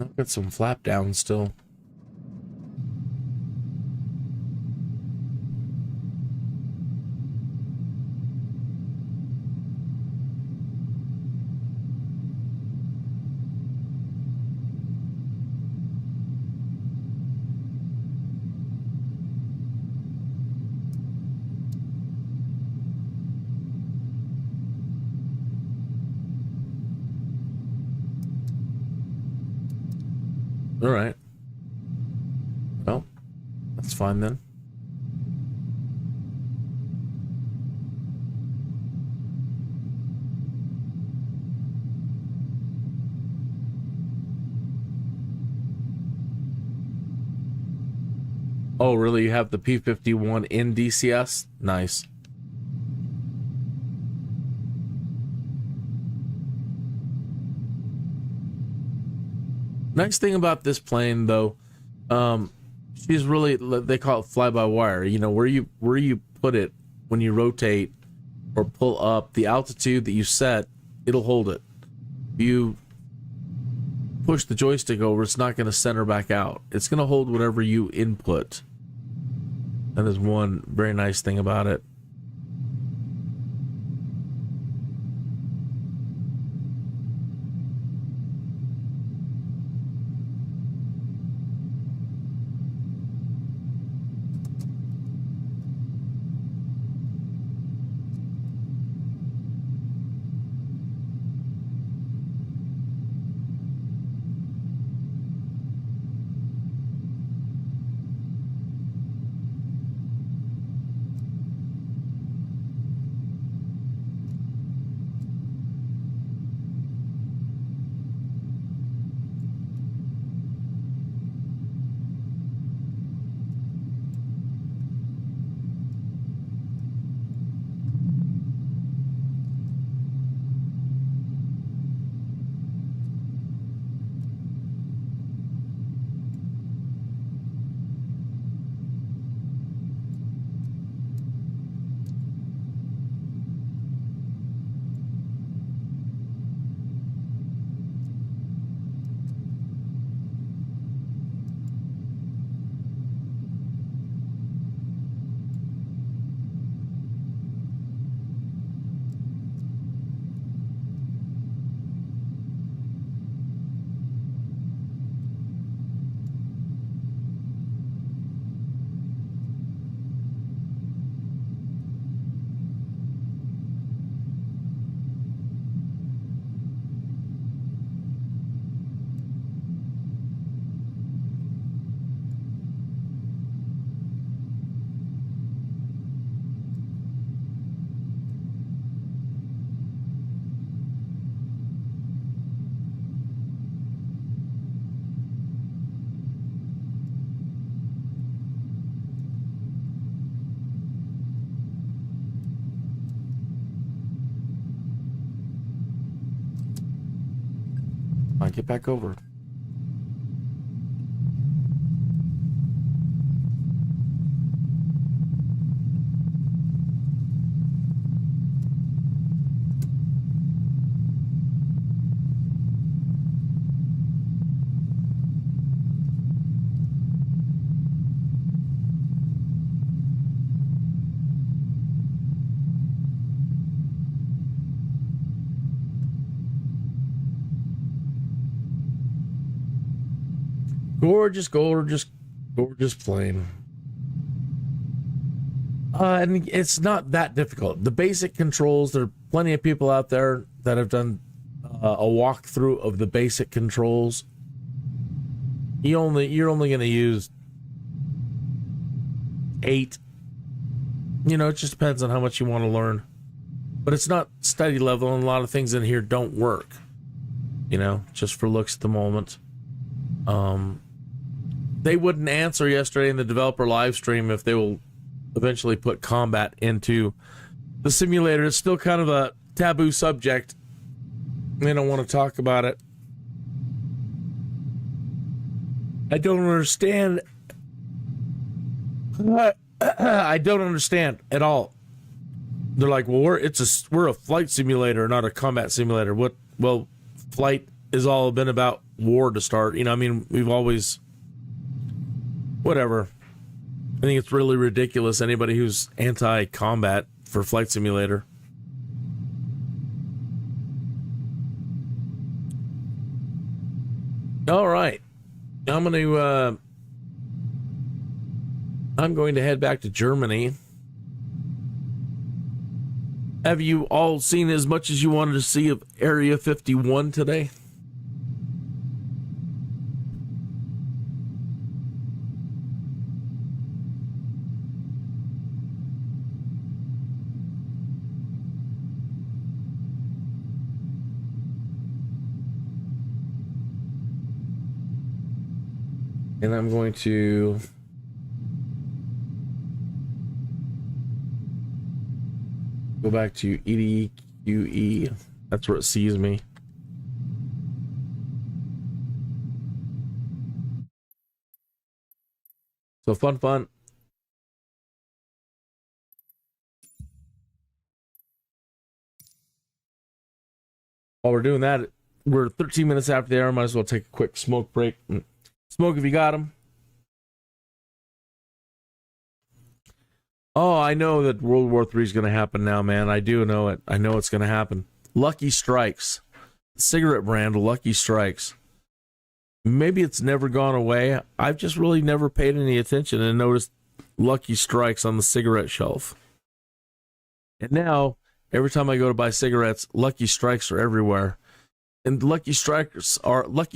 I've got some flap down still. All right. Well, that's fine then. Oh, really? You have the P-51 in DCS? Nice. Nice thing about this plane, though, she's really, they call it fly-by-wire. You know, where you put it when you rotate or pull up, the altitude that you set, it'll hold it. If you push the joystick over, it's not going to center back out. It's going to hold whatever you input. That is one very nice thing about it. I'll get back over. Gorgeous, gorgeous, gorgeous plane. And it's not that difficult. The basic controls, there are plenty of people out there that have done a walkthrough of the basic controls. You're only going to use 8. You know, it just depends on how much you want to learn. But it's not study level, and a lot of things in here don't work. You know, just for looks at the moment. They wouldn't answer yesterday in the developer live stream if they will eventually put combat into the simulator. It's still kind of a taboo subject. They don't want to talk about it. I don't understand. I don't understand at all. They're like, well, we're a flight simulator, not a combat simulator. What? Well, flight has all been about war to start. You know, I mean, we've always, whatever. I think it's really ridiculous. Anybody who's anti-combat for flight simulator. All right, I'm going to head back to Germany. Have you all seen as much as you wanted to see of Area 51 today? And I'm going to go back to EDQE. That's where it sees me. So fun. While we're doing that, we're 13 minutes after the hour. Might as well take a quick smoke break. Smoke if you got them. Oh, I know that World War III is going to happen now, man. I do know it. I know it's going to happen. Lucky Strikes. Cigarette brand, Lucky Strikes. Maybe it's never gone away. I've just really never paid any attention and noticed Lucky Strikes on the cigarette shelf. And now, every time I go to buy cigarettes, Lucky Strikes are everywhere. And Lucky Strikes are like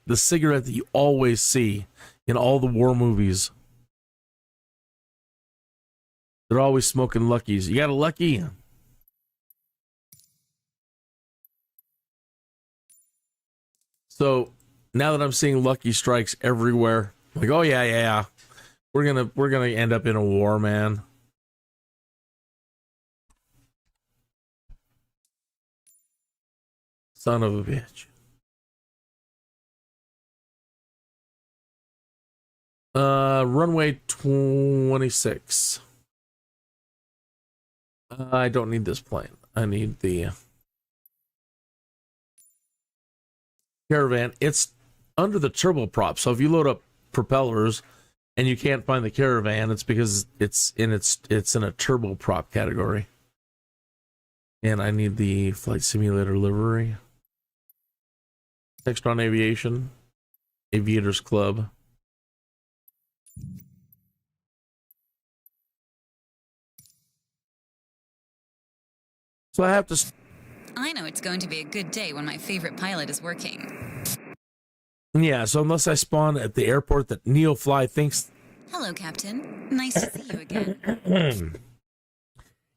the cigarette that you always see in all the war movies. They're always smoking Luckies. You got a Lucky? So now that I'm seeing Lucky Strikes everywhere, like, oh yeah, we're gonna end up in a war, man. Son of a bitch. Runway 26. I don't need this plane. I need the Caravan. It's under the turboprop. So if you load up propellers and you can't find the Caravan, it's because it's in a turboprop category. And I need the flight simulator livery. Textron Aviation, Aviators Club. So I have to. I know it's going to be a good day when my favorite pilot is working. Yeah, so unless I spawn at the airport that Neofly thinks. Hello, Captain. Nice to see you again.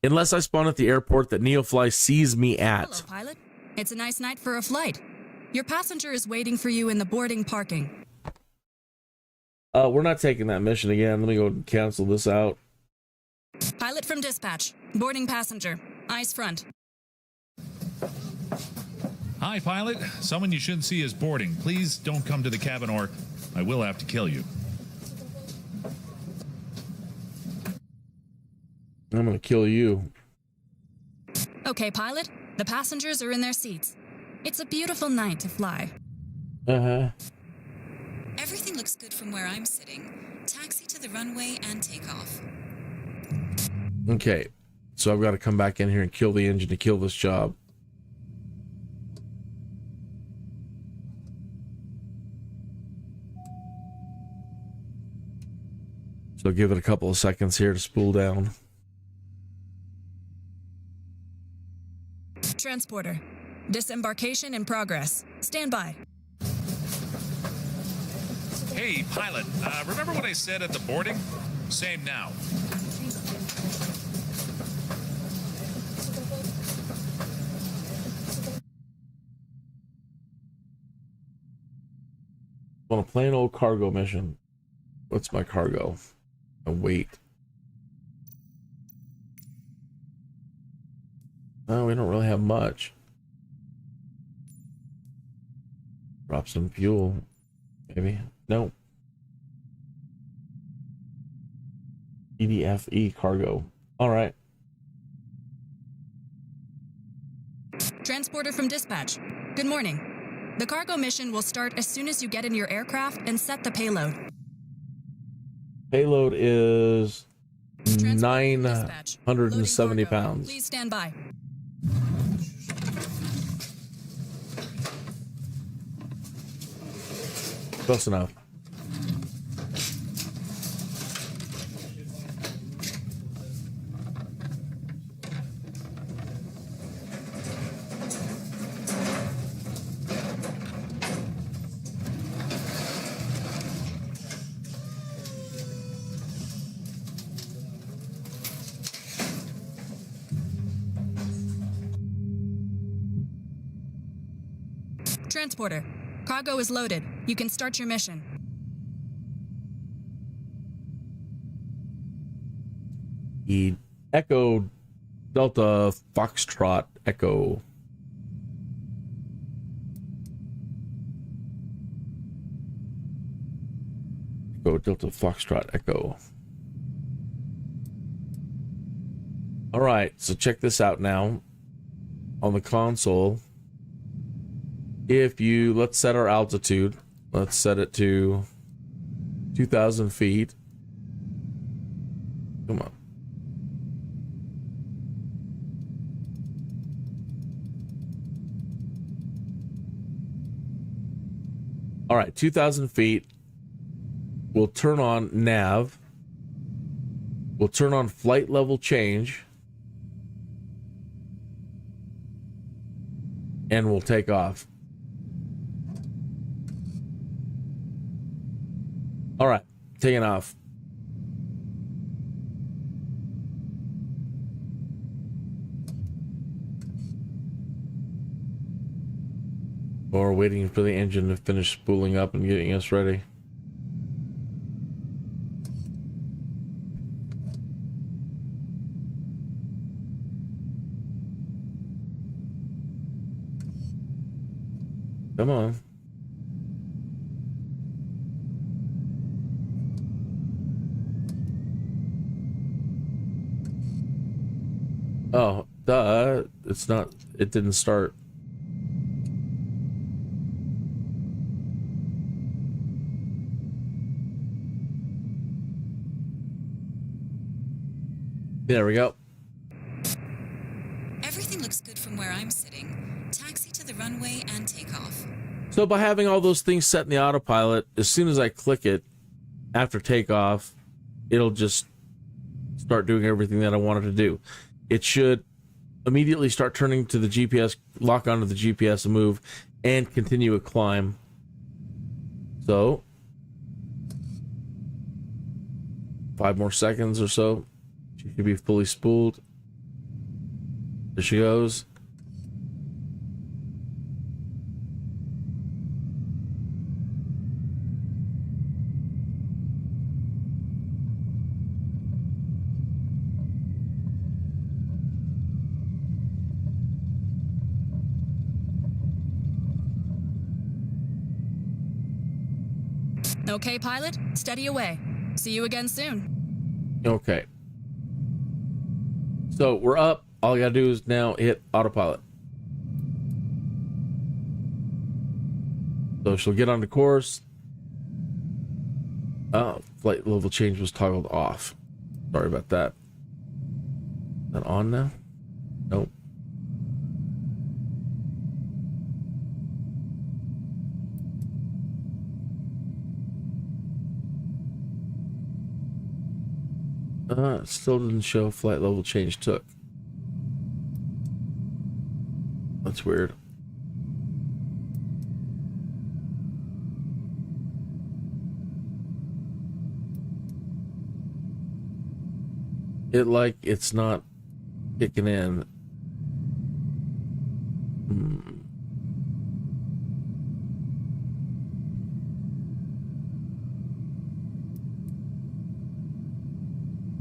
Unless I spawn at the airport that Neofly sees me at. Hello, pilot. It's a nice night for a flight. Your passenger is waiting for you in the boarding parking. We're not taking that mission again. Let me go and cancel this out. Pilot from dispatch. Boarding passenger. Eyes front. Hi, pilot. Someone you shouldn't see is boarding. Please don't come to the cabin or I will have to kill you. I'm gonna kill you. Okay, pilot. The passengers are in their seats. It's a beautiful night to fly. Uh-huh. Everything looks good from where I'm sitting. Taxi to the runway and take off. Okay. So I've got to come back in here and kill the engine to kill this job. So give it a couple of seconds here to spool down. Transporter. Disembarkation in progress. Stand by. Hey, pilot. Remember what I said at the boarding? Same now. On a plain old cargo mission. What's my cargo? A weight. Oh, we don't really have much. Drop some fuel. Maybe. No. EDFE cargo. All right. Transporter from dispatch. Good morning. The cargo mission will start as soon as you get in your aircraft and set the payload. Payload is Transporter from dispatch. 970 Loading cargo. pounds. Please stand by. Close enough. Transporter. Cargo is loaded. You can start your mission. Echo Delta Foxtrot Echo. Echo Delta Foxtrot Echo. All right, so check this out now. On the console, if you, let's set our altitude. Let's set it to 2,000 feet. Come on. All right, 2,000 feet. We'll turn on nav. We'll turn on flight level change. And we'll take off. All right, taking off. Or waiting for the engine to finish spooling up and getting us ready. Come on. Oh, duh. It's not, it didn't start. There we go. Everything looks good from where I'm sitting. Taxi to the runway and take off. So by having all those things set in the autopilot, as soon as I click it after takeoff, it'll just start doing everything that I wanted to do. It should immediately start turning to the GPS, lock onto the GPS and move, and continue a climb. So 5 more seconds or so. She should be fully spooled. There she goes. Okay, pilot, steady away. See you again soon. Okay. So we're up. All I gotta do is now hit autopilot. So she'll get on the course. Oh, flight level change was toggled off. Sorry about that. Is that on now? Nope. It still didn't show flight level change took. That's weird. It's not kicking in.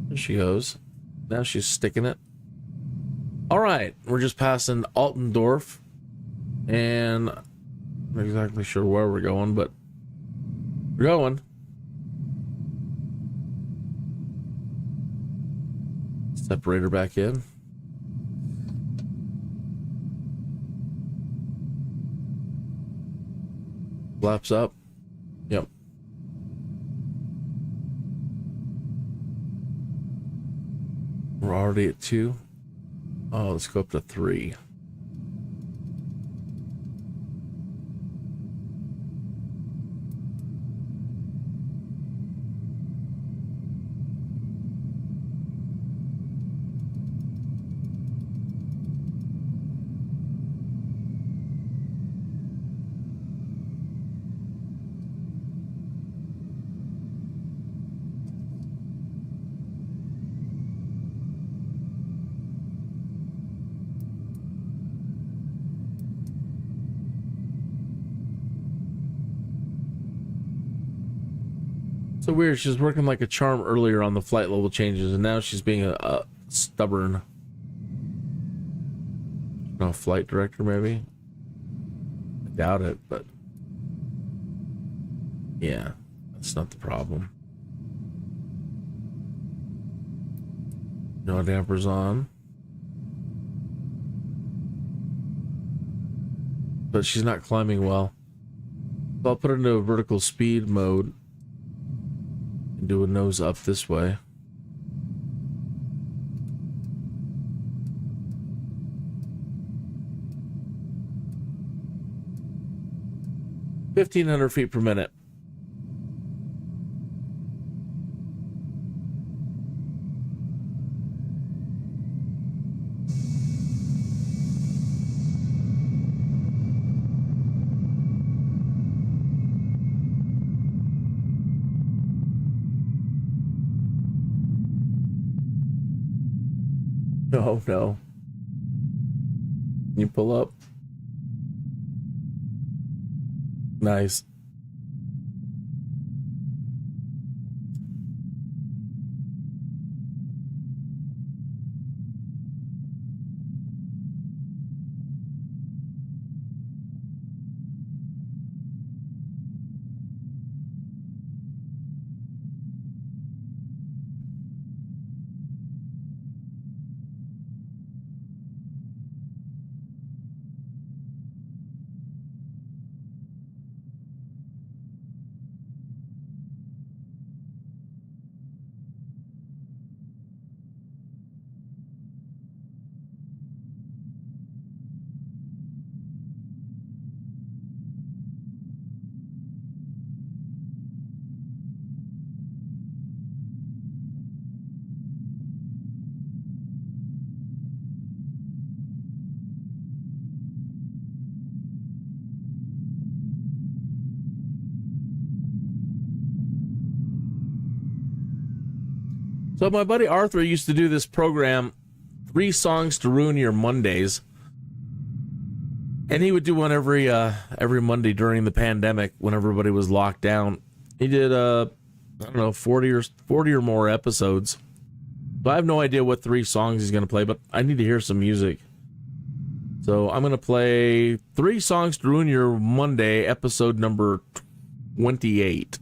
There she goes. Now she's sticking it. All right, we're just passing Altendorf, and I'm not exactly sure where we're going, but we're going. Separator back in. Flaps up. Yep. We're already at 2. Oh, let's go up to 3. So weird. She was working like a charm earlier on the flight level changes, and now she's being a stubborn. No, flight director maybe. I doubt it, but yeah, that's not the problem. No dampers on, but she's not climbing well. So I'll put it into a vertical speed mode. Do a nose up this way. $1,500 feet per minute. Oh no. Can you pull up? Nice. So my buddy Arthur used to do this program, 3 Songs to Ruin Your Mondays. And he would do one every Monday during the pandemic when everybody was locked down. He did, I don't know, 40 or more episodes. So I have no idea what 3 songs he's going to play, but I need to hear some music. So I'm going to play 3 Songs to Ruin Your Monday, episode number 28.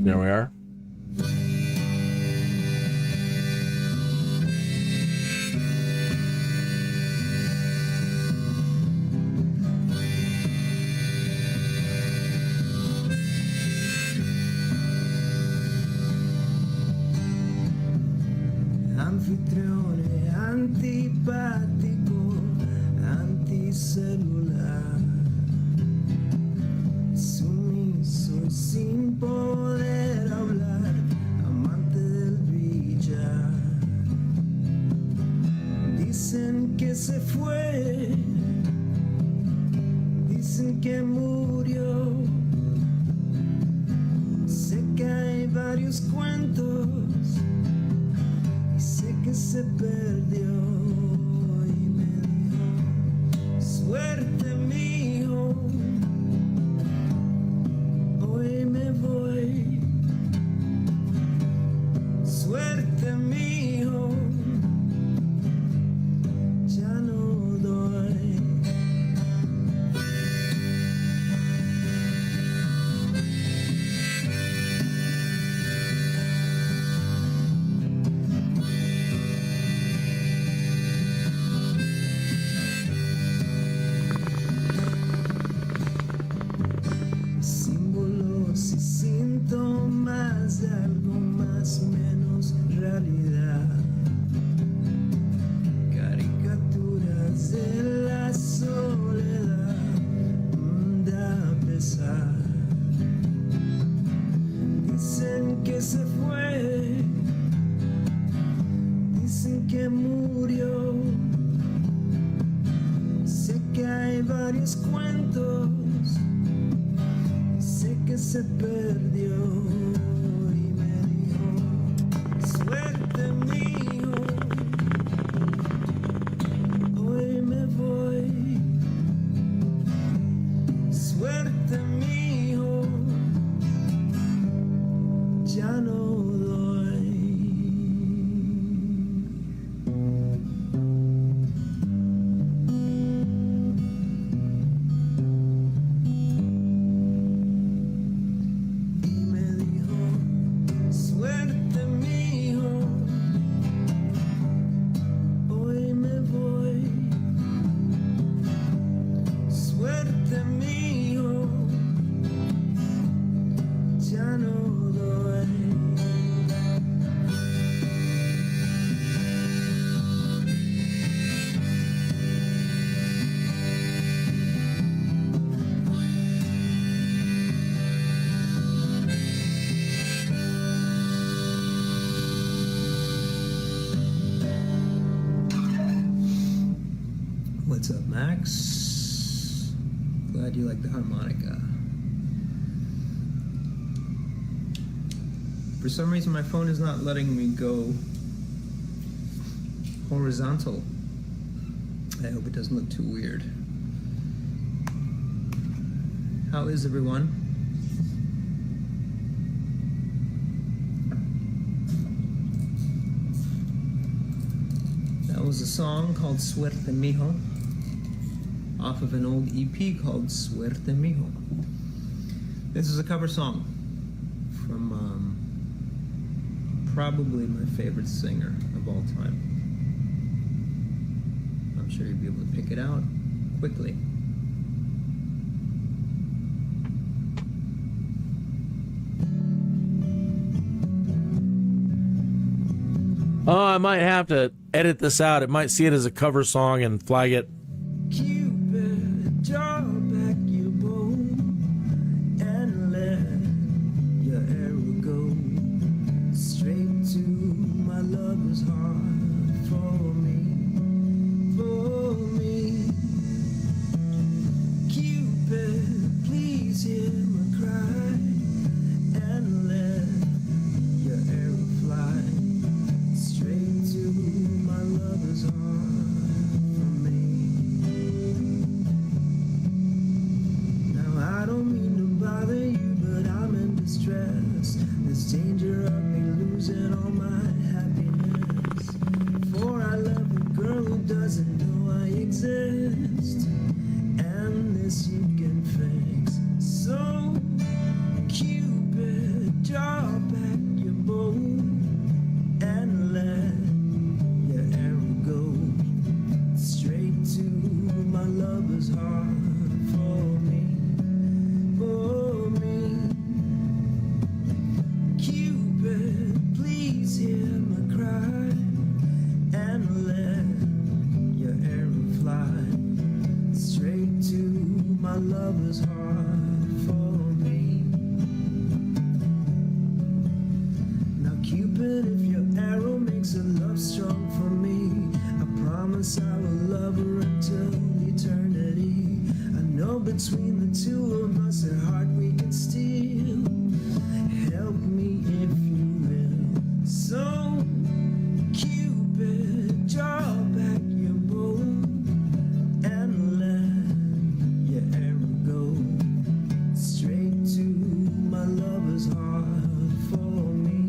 There we are. Anfitrione antipatico, anticelular, sumiso y sin poder hablar, amante del billar. Dicen que se fue, dicen que murió. Sé que hay varios cuentos, sé que se perdió y me dijo, suerte mijo, hoy me voy, suerte mijo, ya no doy. Síntomas de algo más menos realidad, caricaturas de la soledad, da pesar. Dicen que se fue, dicen que murió. Sé que hay varios cuentos, sé que se perdió y me dijo, suerte mío, hoy me voy, suerte mío, ya no doy. What's up, Max? Glad you like the harmonica. For some reason, my phone is not letting me go horizontal. I hope it doesn't look too weird. How is everyone? That was a song called Suerte Mijo, off of an old EP called Suerte Mijo. This is a cover song from probably my favorite singer of all time. I'm sure you'll be able to pick it out quickly. Oh, I might have to edit this out. It might see it as a cover song and flag it. Cupid, draw back your bow and let your arrow go straight to my lover's heart for me, for me. Cupid, please hear my cry and let your arrow fly straight to my lover's heart for me. promise I will love her until eternity. I know between the two of us a heart we can steal. Help me if you will. So, Cupid, draw back your bow and let your arrow go straight to my lover's heart for me,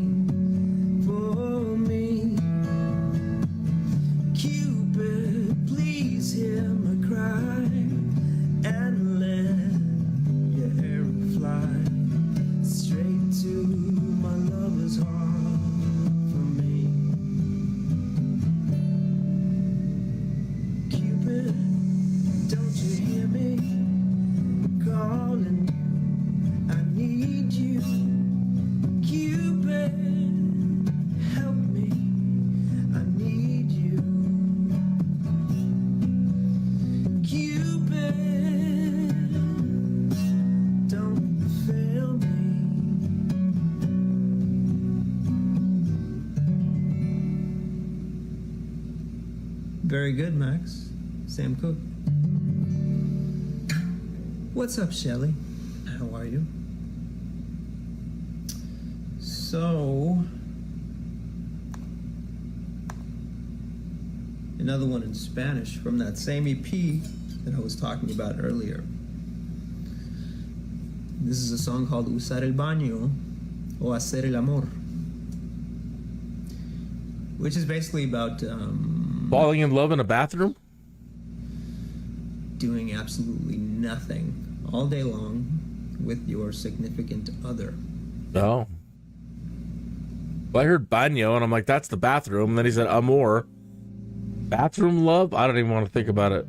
for me. Cupid, please hear my cry and let your arrow fly straight to my lover's heart for me. Cupid, don't you hear me calling you? I need you. Cupid, help me. I need you. Cupid, don't fail me. Very good, Max. Sam Cooke. What's up, Shelley? How are you? So, another one in Spanish from that same EP that I was talking about earlier. This is a song called Usar el Baño o Hacer el Amor, which is basically about Falling in love in a bathroom? doing absolutely nothing all day long with your significant other. Oh. Well, I heard baño, and I'm like, that's the bathroom. And then he said amor. Bathroom love? I don't even want to think about it.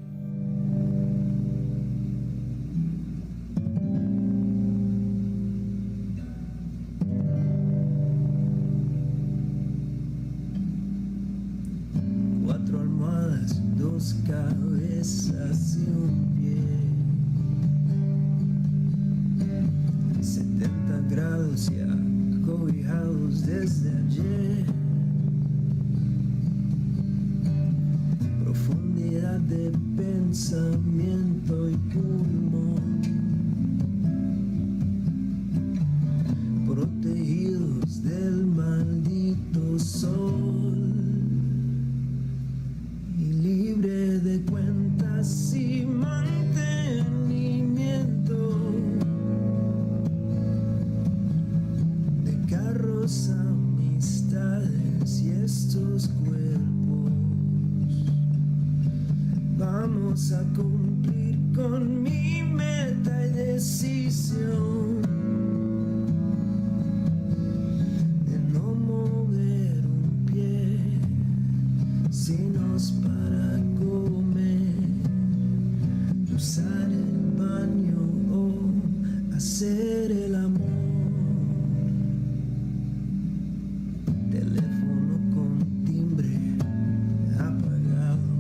Cuatro almohadas, dos cabezas y un pie. 70 grados ya cobijados desde ayer. Profundidad de pensamiento y pulmón. Protegidos del maldito sol. Y libre de cuentas y mantenimiento. De carros, amistades y estos cuerpos. Vamos a cumplir con mi meta y decisión de no mover un pie, sino para comer, usar el baño o hacer el amor. Teléfono con timbre apagado.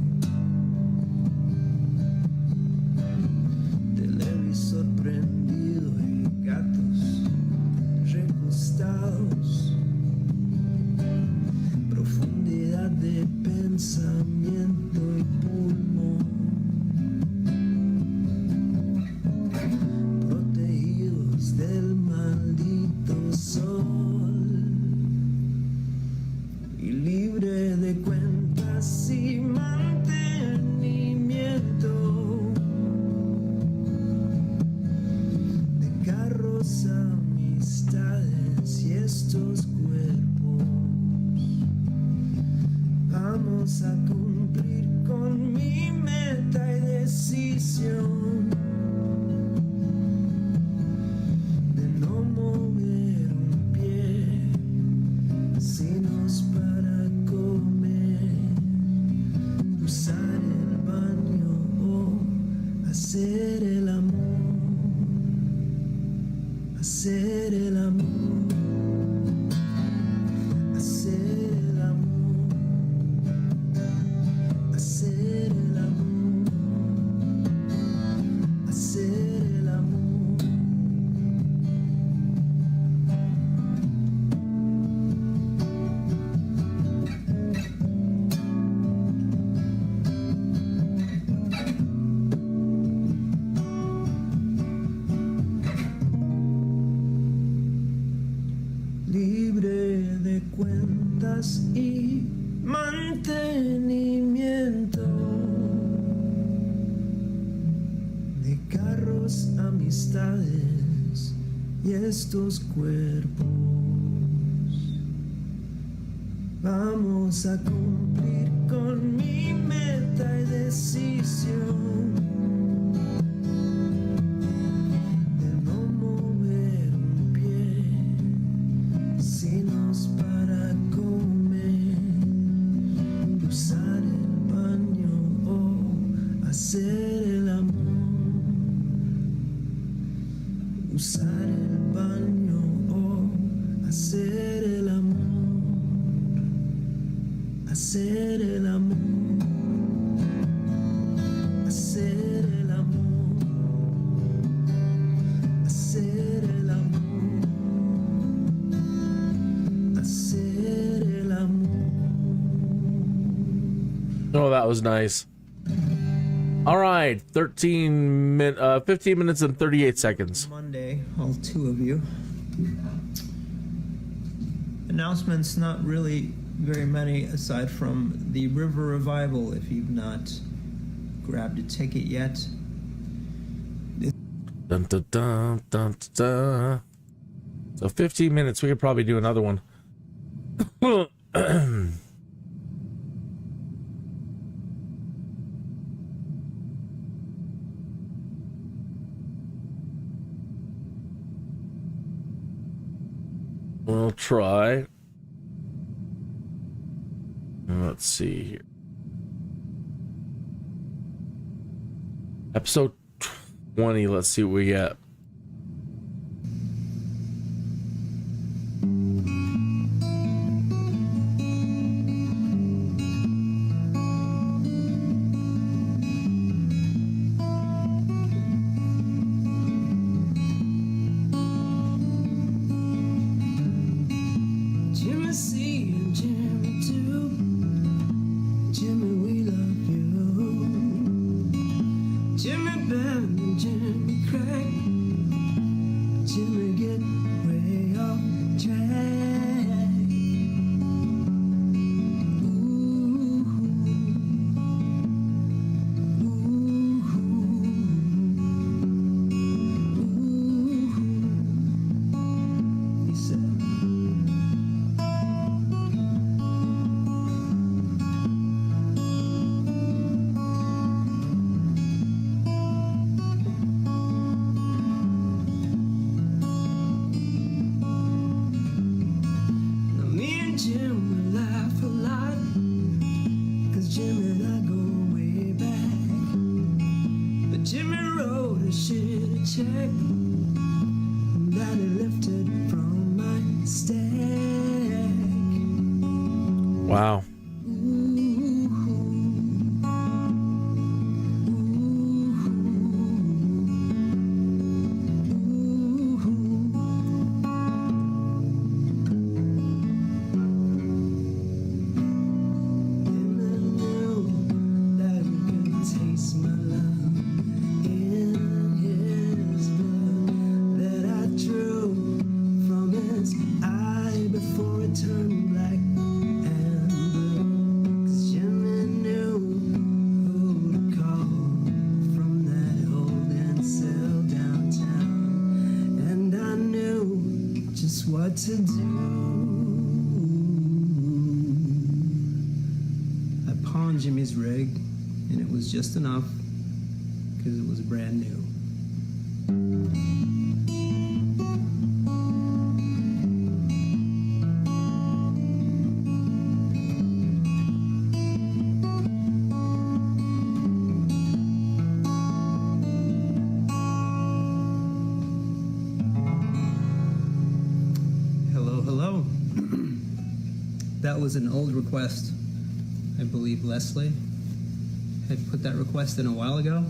Televisor prendido y gatos recostados. Profundidad de pensamiento y pulmón. Protegidos del maldito sol. Y libre de cuentas y mantenimiento. De carros, amistades y estos cuerpos. Vamos a cumplir con mi meta y decisión de no mover un pie, sino para comer, usar el baño o hacer el amor, hacer el amor, hacer el amor, hacer el amor, hacer el amor. de cuentas y mantenimiento de carros, amistades y estos cuerpos. Vamos a cumplir con mi meta y decisión de no mover un pie, sino para comer, usar el baño o hacer el amor, usar el baño o hacer el amor. Hacer el amor, hacer el amor, hacer el amor, hacer el amor. Oh, that was nice. All right, 15 minutes and 38 seconds. Monday, all two of you. Announcements, not really very many aside from the River Revival. If you've not grabbed a ticket yet, Dun, dun, dun, dun, dun. So 15 minutes, we could probably do another one. We'll try. Let's see here. Episode 20. Let's see what we get. Jimmy C and Jimmy too. Jimmy, we love you. Jimmy Bam and Jimmy Craig. Jimmy, get way off track. Ooh, ooh, he said. Wow. To do. I pawned Jimmy's rig, and it was just enough because it was brand new. That was an old request. I believe Leslie had put that request in a while ago.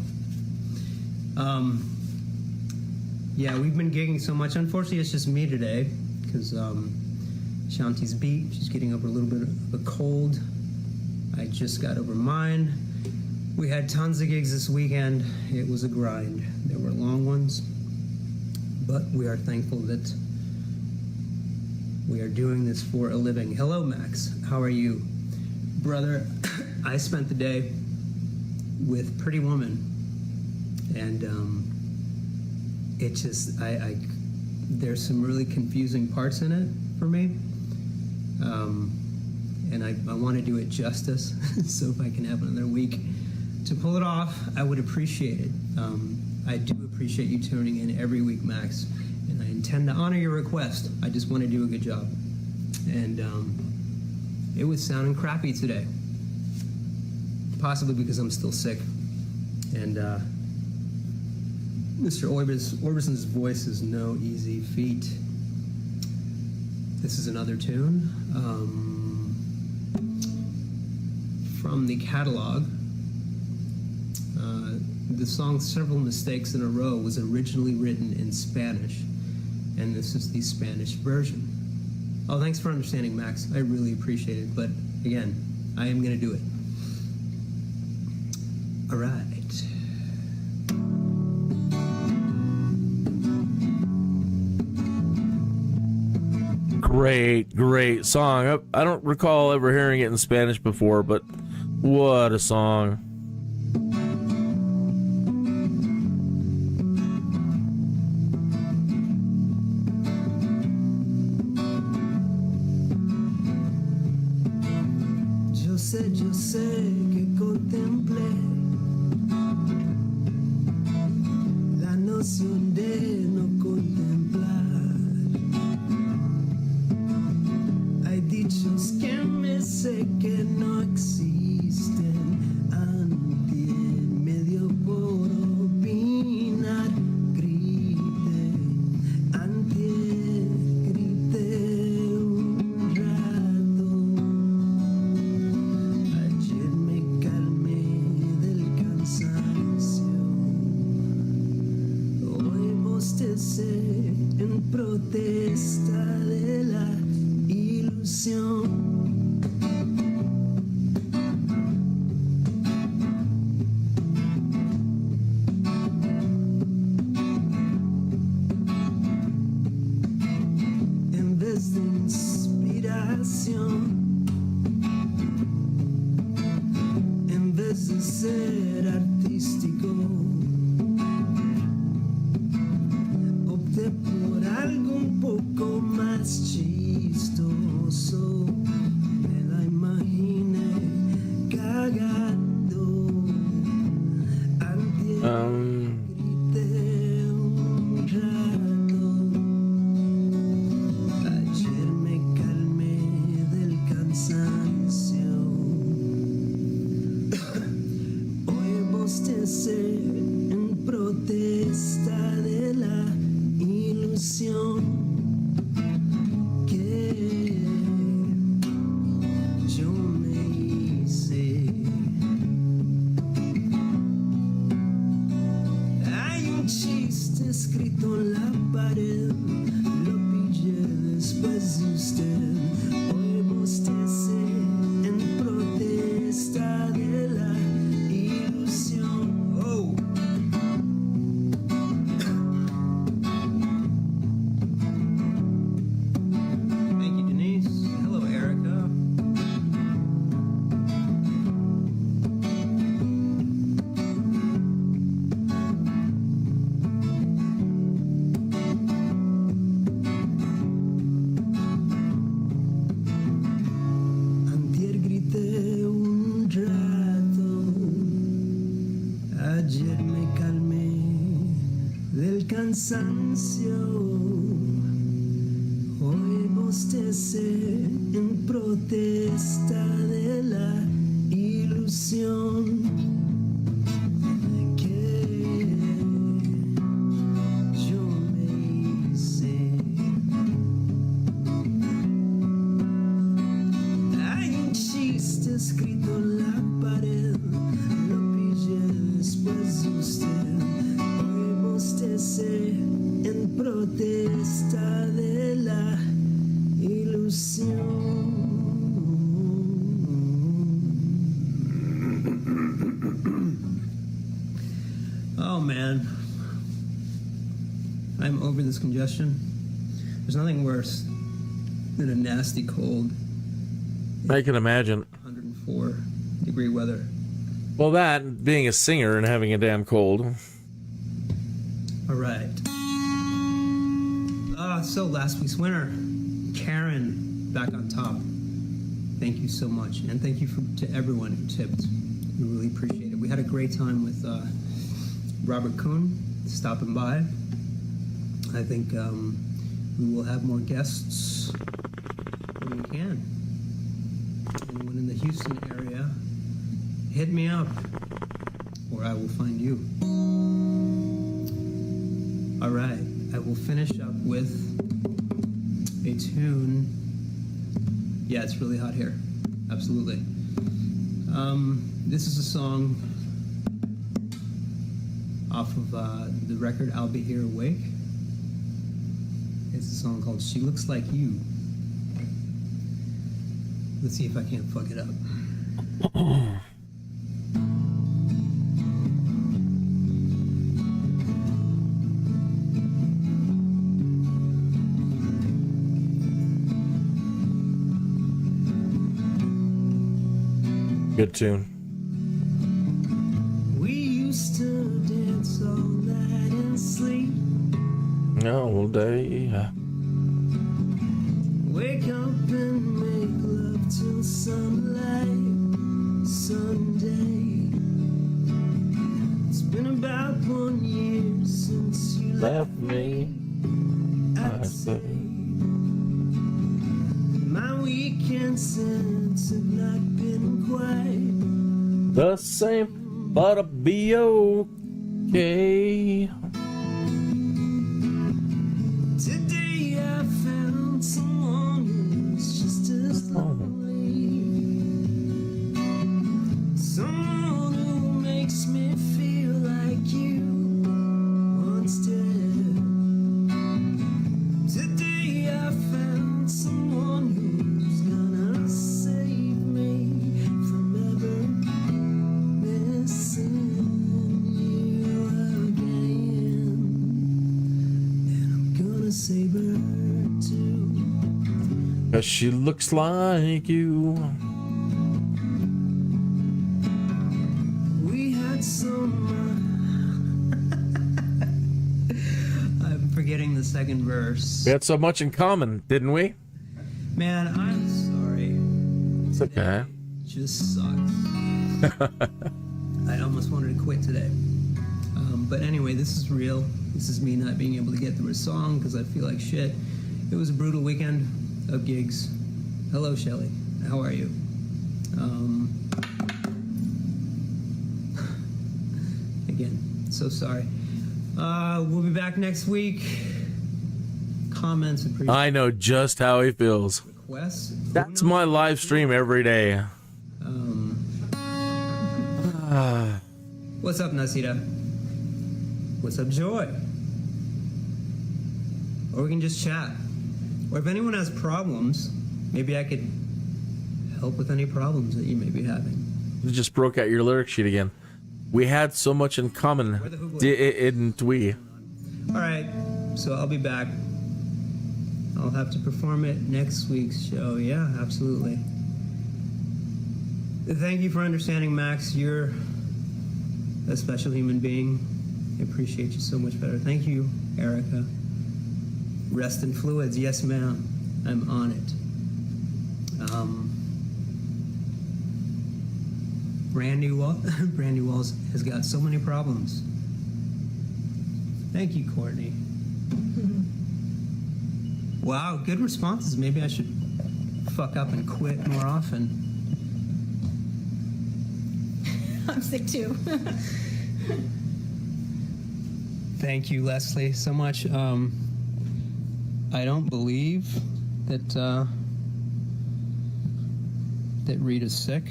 Yeah, we've been gigging so much. Unfortunately, it's just me today because Shanti's beat. She's getting over a little bit of a cold. I just got over mine. We had tons of gigs this weekend. It was a grind. There were long ones, but we are thankful that We are doing this for a living. Hello, Max. How are you? Brother, I spent the day with Pretty Woman, and it just, there's some really confusing parts in it for me, and I want to do it justice, so if I can have another week to pull it off, I would appreciate it. I do appreciate you tuning in every week, Max, and I intend to honor your request. I just want to do a good job. And it was sounding crappy today, possibly because I'm still sick. And Mr. Orbison's voice is no easy feat. This is another tune from the catalog. The song Several Mistakes in a Row was originally written in Spanish, and this is the Spanish version. Oh, thanks for understanding, Max. I really appreciate it, but again, I am going to do it. All right. Great song. I don't recall ever hearing it in Spanish before, but what a song. Yo sé que contemplé la noción de no contemplar. Hay dichos que me sé que no existen, antier medio por opinar, grité, antier grité un rato. Ayer me calmé del cansancio, hoy bostecé en protesta de la ilusión. En vez de inspiración, en vez de ser artístico, opté por algo un poco más chistoso. Me la imaginé cagando. Antier grité un rato. Ayer me calmé del cansancio. Hoy bostecé en protesta de la ilusión que yo me hice. Hay un chiste escrito en la pared, lo pillé después de usted. Hoy bostecé en protesta de la ilusión. Oh. Thank you, Denise. Hello, Erica. Antier grité un rato. Ayer me calmé del cansancio. Hoy bostecé en protesta de la ilusión que yo me hice. Hay un chiste escrito en la pared, lo pillé después de usted. Hoy bostecé en protesta de la ilusión. Oh man, I'm over this congestion. There's nothing worse in a nasty cold. I can imagine. 104-degree weather. Well, that, being a singer and having a damn cold. All right. So last week's winner, Karen, back on top. Thank you so much. And thank you to everyone who tipped. We really appreciate it. We had a great time with Robert Kuhn stopping by. I think we will have more guests when we can. Anyone in the Houston area, hit me up, or I will find you. All right, I will finish up with a tune. Yeah, it's really hot here. Absolutely. This is a song off of the record I'll Be Here Awake. It's a song called She Looks Like You. Let's see if I can't fuck it up. Good tune. We used to dance all night and sleep. All day. Wake up and make love till sunlight, Sunday. It's been about 1 year since you Left me. I'd say my weekend since have not been quite The same, but I'll be okay. Today I found someone who's just as lonely, someone who makes me feel like you once did. Today I found someone who's gonna save me from ever missing you again. And I'm gonna save her too. 'Cause she looks like you. We had some I'm forgetting the second verse. We had so much in common, didn't we? Man, I'm sorry. It's okay. Just sucks. I almost wanted to quit today. But anyway, this is real. This is me not being able to get through a song because I feel like shit. It was a brutal weekend of gigs. Hello, Shelly. How are you? Again, so sorry. We'll be back next week. Comments, appreciate I know just how he feels. requests. That's my live stream every day. What's up, Nasita? What's up, Joy? Or we can just chat. Or if anyone has problems, maybe I could help with any problems that you may be having. You just broke out your lyric sheet again. We had so much in common, didn't we? All right, so I'll be back. I'll have to perform it next week's show. Yeah, absolutely. Thank you for understanding, Max. You're a special human being. I appreciate you so much better. Thank you, Erica. Rest in fluids. Yes, ma'am. I'm on it. Brandy Walls has got so many problems. Thank you, Courtney. Wow, good responses. Maybe I should fuck up and quit more often. I'm sick too. Thank you, Leslie, so much. I don't believe that that Rita's sick,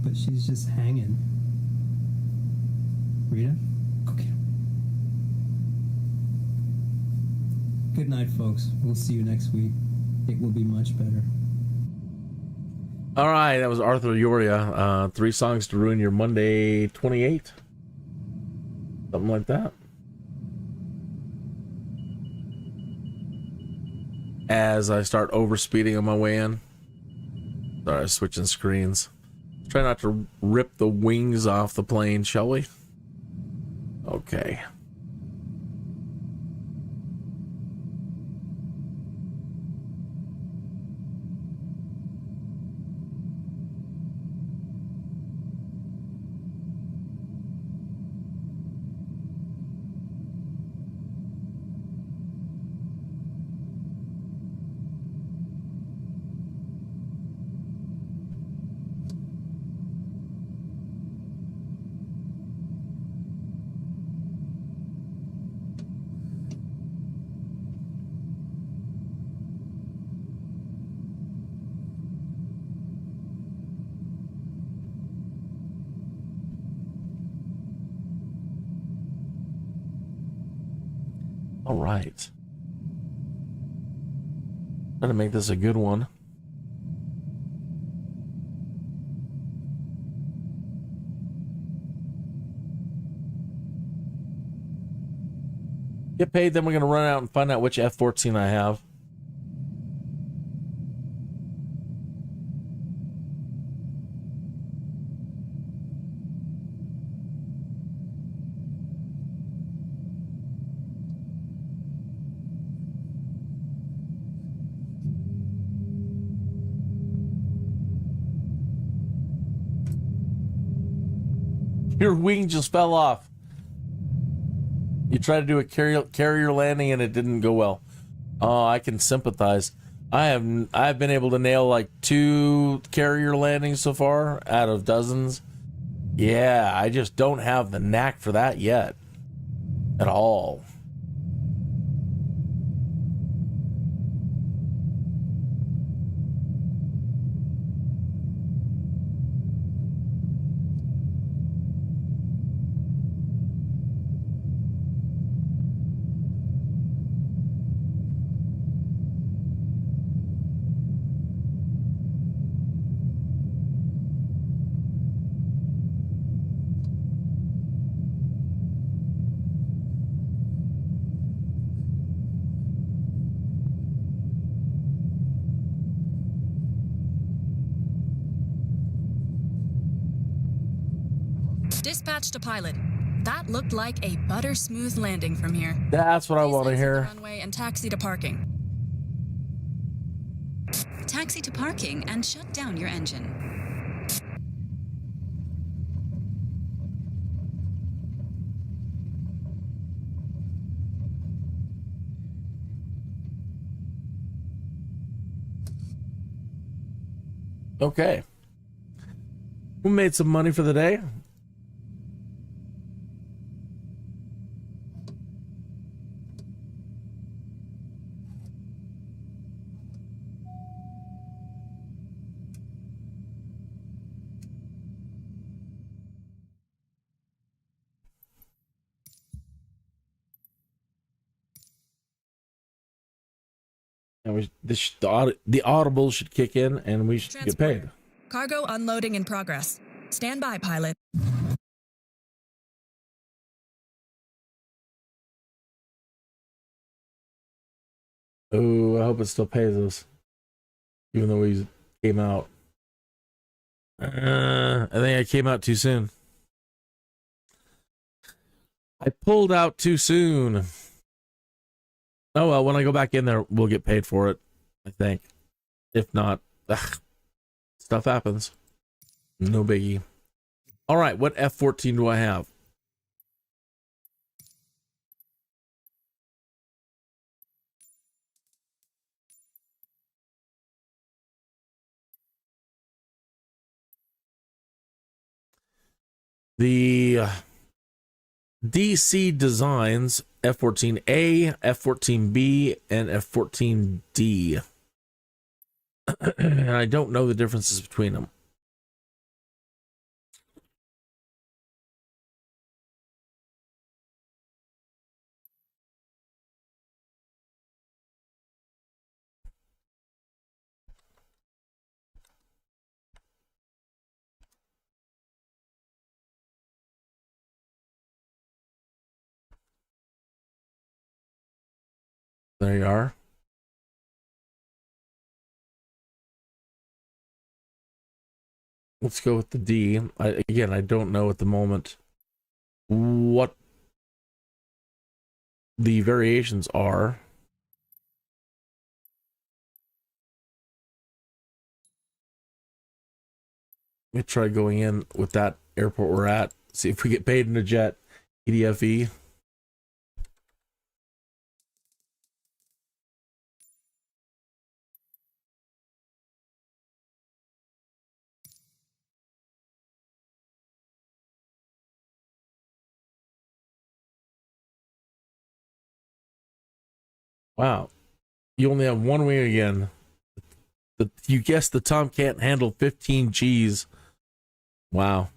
but she's just hanging. Rita? Okay. Good night, folks. We'll see you next week. It will be much better. All right, that was Arthur YORIA. 3 songs to ruin your Monday 28. Something like that. as I start overspeeding on my way in. Sorry, switching screens. Try not to rip the wings off the plane, shall we? Okay. All right. Try to make this a good one. Get paid, then we're going to run out and find out which F-14 I have. Your wing just fell off. You tried to do a carrier landing and it didn't go well. Oh, I can sympathize. I've been able to nail like 2 carrier landings so far out of dozens. Yeah, I just don't have the knack for that yet. At all. Dispatch to pilot. That looked like a butter smooth landing from here. That's what I want to Please exit hear. the runway and taxi to parking. Taxi to parking and shut down your engine. Okay. We made some money for the day. And the audible should kick in and we should get paid. Cargo unloading in progress. Stand by, pilot. Oh, I hope it still pays us. Even though we came out. I think I came out too soon. I pulled out too soon. Oh well, when I go back in there, we'll get paid for it, I think. If not, stuff happens. No biggie. All right, what F-14 do I have? The DC Designs F-14A, F-14B, and F-14D. And I don't know the differences between them. There you are. let's go with the D. Again, I don't know at the moment what the variations are. Let me try going in with that airport we're at. See if we get paid in a jet. EDFE. Wow. You only have one wing again. You guessed the Tomcat can't handle 15 Gs. Wow.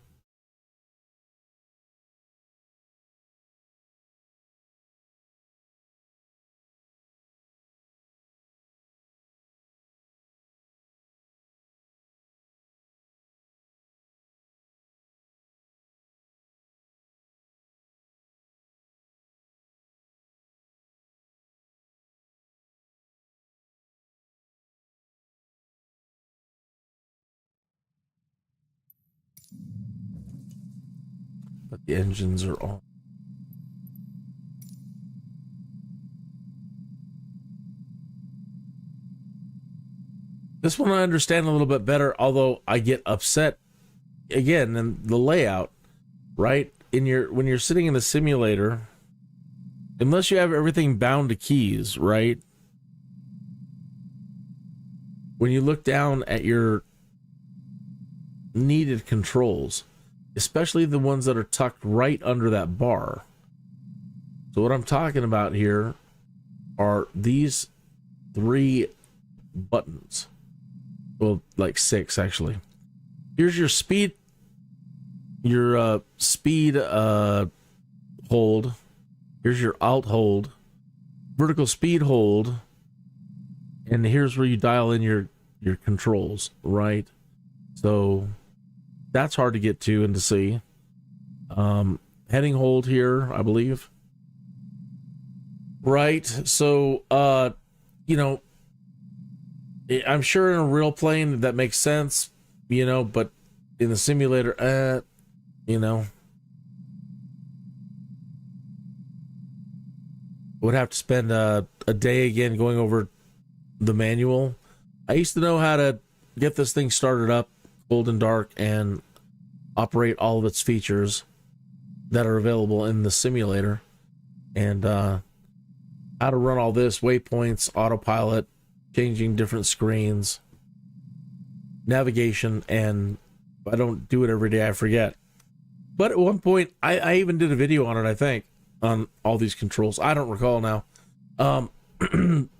But the engines are on. This one I understand a little bit better, although I get upset again in the layout, right? When you're sitting in the simulator, unless you have everything bound to keys, right? When you look down at your needed controls, especially the ones that are tucked right under that bar. So what I'm talking about here are these 3 buttons. Well, like 6 actually. Here's your speed hold. Here's your alt hold, vertical speed hold, and here's where you dial in your controls, right? So that's hard to get to and to see. Heading hold here, I believe. Right. So, you know, I'm sure in a real plane that makes sense, you know, but in the simulator, you know, would have to spend a day again going over the manual. I used to know how to get this thing started up cold and dark and operate all of its features that are available in the simulator, and how to run all this, waypoints, autopilot, changing different screens, navigation, and if I don't do it every day, I forget. But at one point, I even did a video on it, I think, on all these controls. I don't recall now.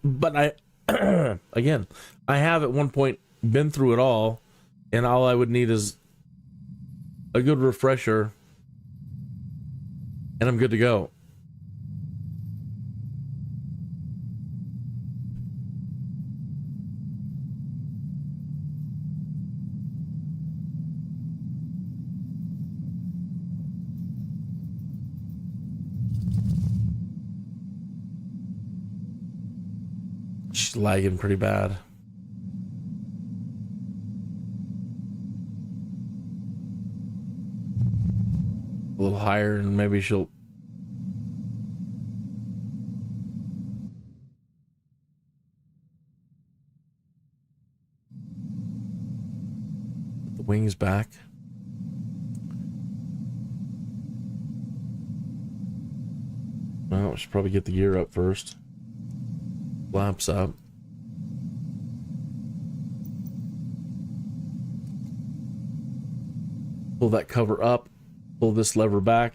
But I, again, I have at one point been through it all, and all I would need is a good refresher, and I'm good to go. She's lagging pretty bad. A little higher and maybe she'll... Put the wings back. Well, we should probably get the gear up first. Flaps up. Pull that cover up. Pull this lever back.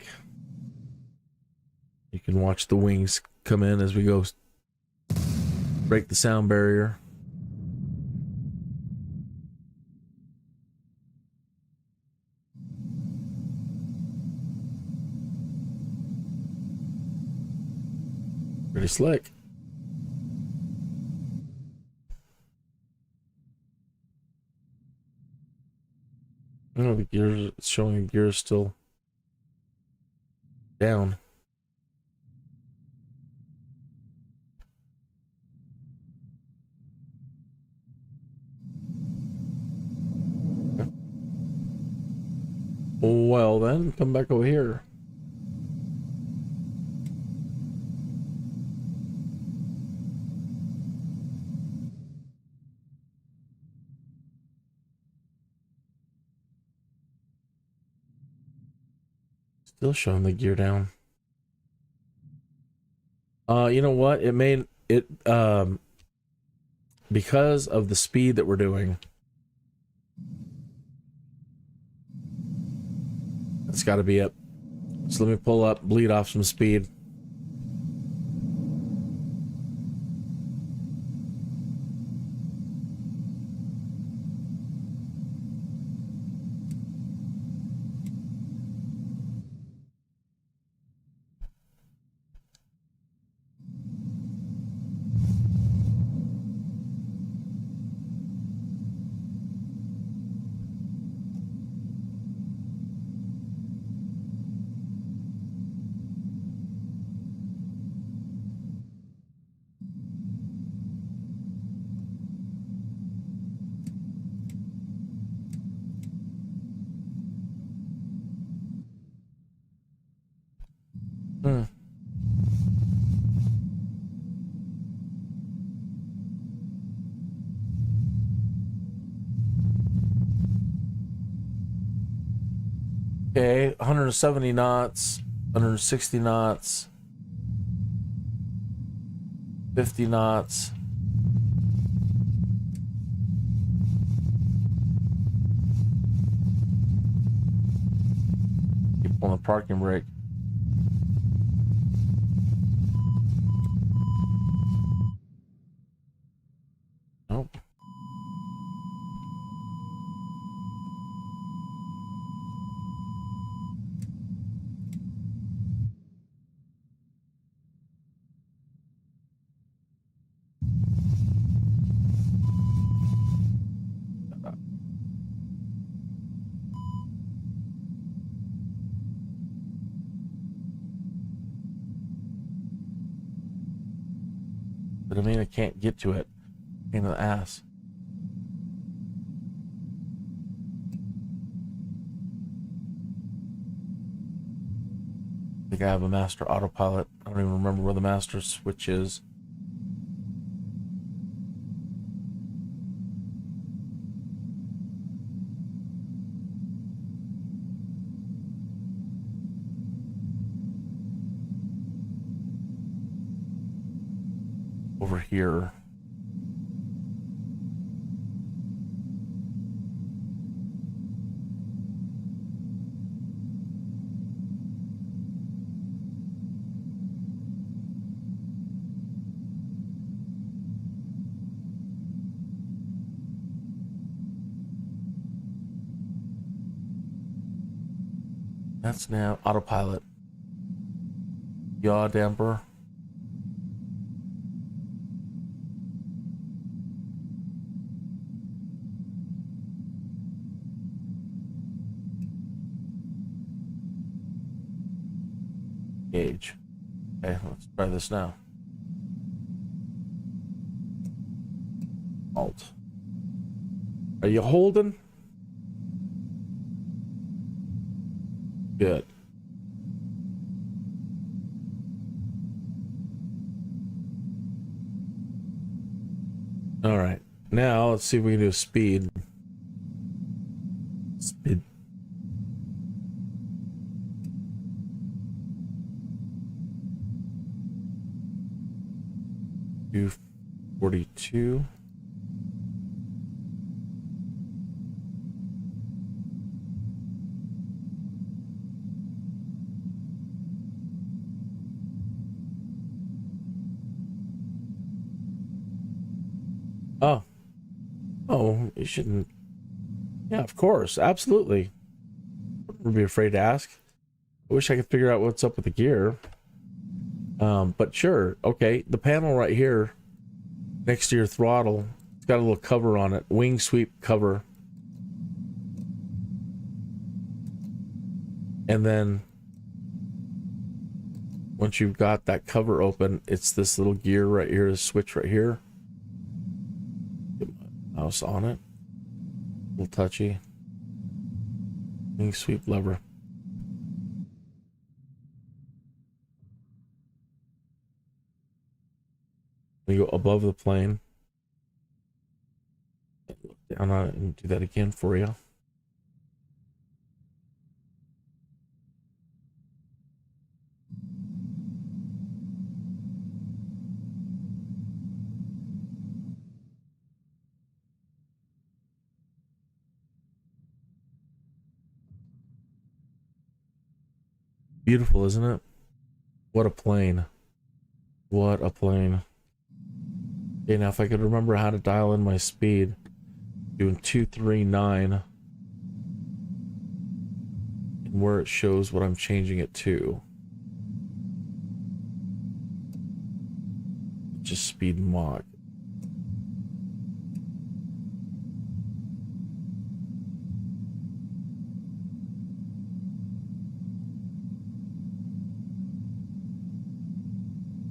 You can watch the wings come in as we go break the sound barrier. Pretty slick. Oh, the gears, it's showing the gears still down. Well, then come back over here. Still showing the gear down. You know what? It made it because of the speed that we're doing. That's got to be it. So let me pull up, bleed off some speed. Okay, 170 knots, 160 knots, 50 knots. Keep on the parking brake. Nope. But I mean, I can't get to it. Pain in the ass. I think I have a master autopilot. I don't even remember where the master switch is. Over here. That's now autopilot. Yaw damper. Gauge. Okay, let's try this now. Alt. Are you holding? Good. All right. Now let's see if we can do speed. Speed. Do 42. Oh, you shouldn't. Yeah, of course. Absolutely. Wouldn't be afraid to ask. I wish I could figure out what's up with the gear. But sure. Okay. The panel right here next to your throttle, it's got a little cover on it. Wing sweep cover. And then once you've got that cover open, it's this little gear right here, this switch right here. Get my mouse on it. A little touchy. Wing sweep lever. We go above the plane. Look down on it and do that again for you. Beautiful, isn't it? What a plane. What a plane. Okay, now if I could remember how to dial in my speed, doing 239 and where it shows what I'm changing it to. Just speed Mach.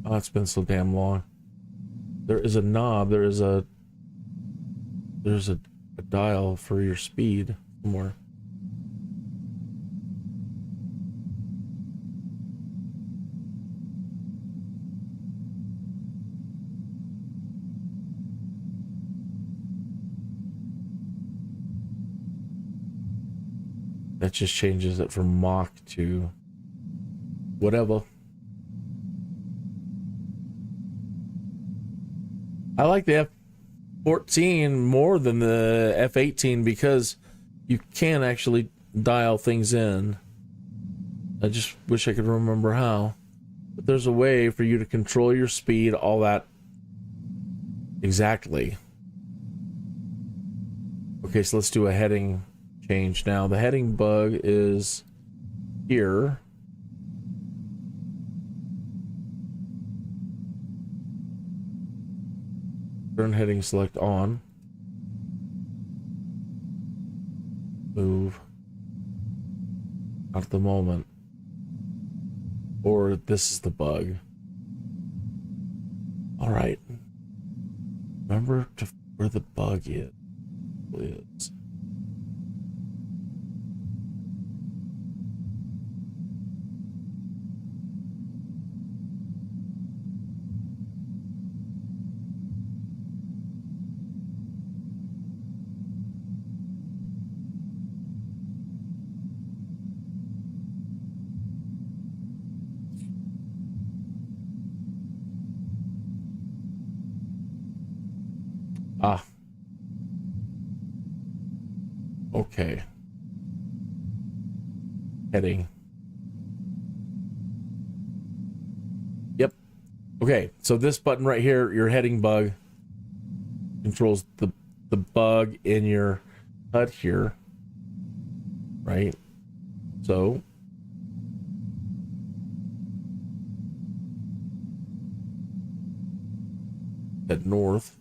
Oh, it's been so damn long. There is a knob, there's a dial for your speed somewhere. That just changes it from Mach to whatever. I like the F-14 more than the F-18 because you can actually dial things in. I just wish I could remember how. But there's a way for you to control your speed, all that exactly. Okay, so let's do a heading change now. The heading bug is here. Turn heading select on. Move. Not at the moment. Or this is the bug. Alright. Remember to where the bug is. Ah. Okay. Heading. Yep. Okay, so this button right here, your heading bug, controls the bug in your HUD here. Right? So head north.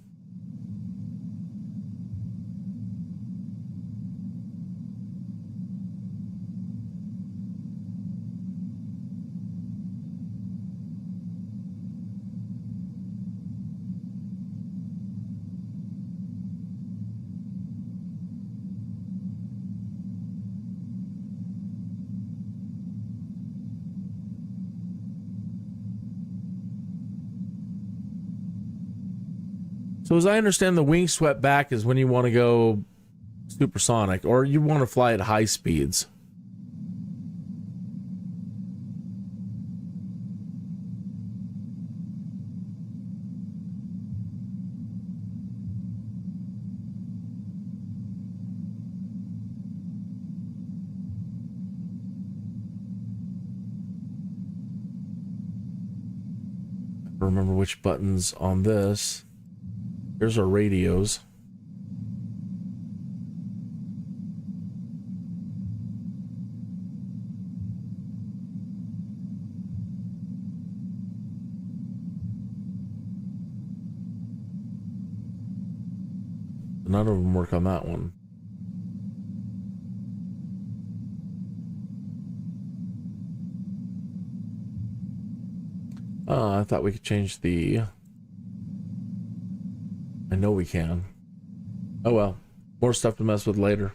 So as I understand, the wing swept back is when you want to go supersonic or you want to fly at high speeds. I don't remember which buttons on this. Here's our radios. None of them work on that one. I thought we could change the... I know we can. Oh well, more stuff to mess with later.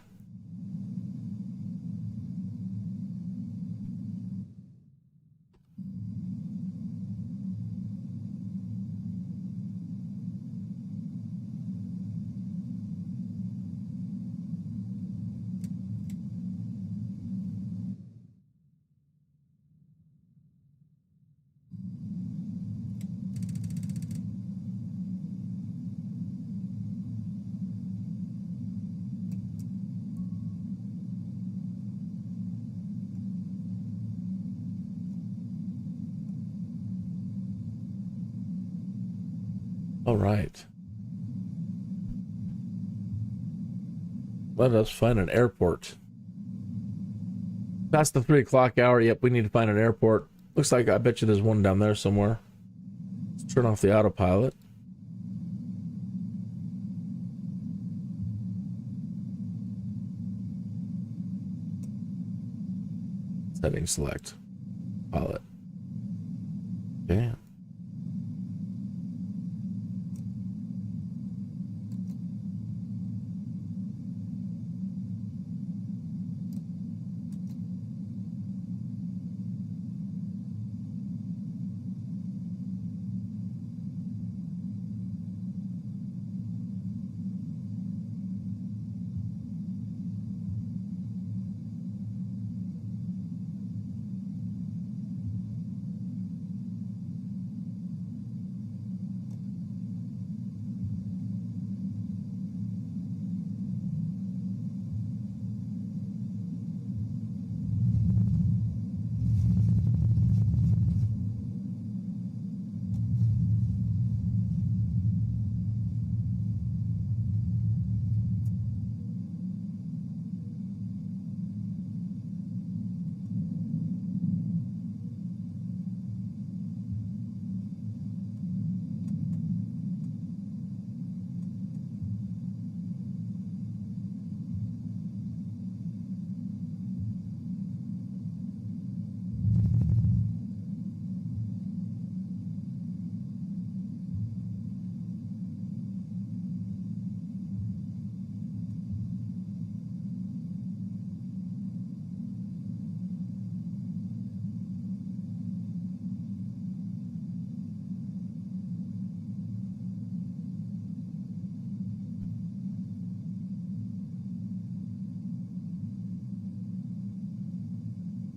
All right. Let us find an airport. Past the 3 o'clock hour. Yep, we need to find an airport. Looks like I bet you there's one down there somewhere. Let's turn off the autopilot. Settings select. Pilot. Damn.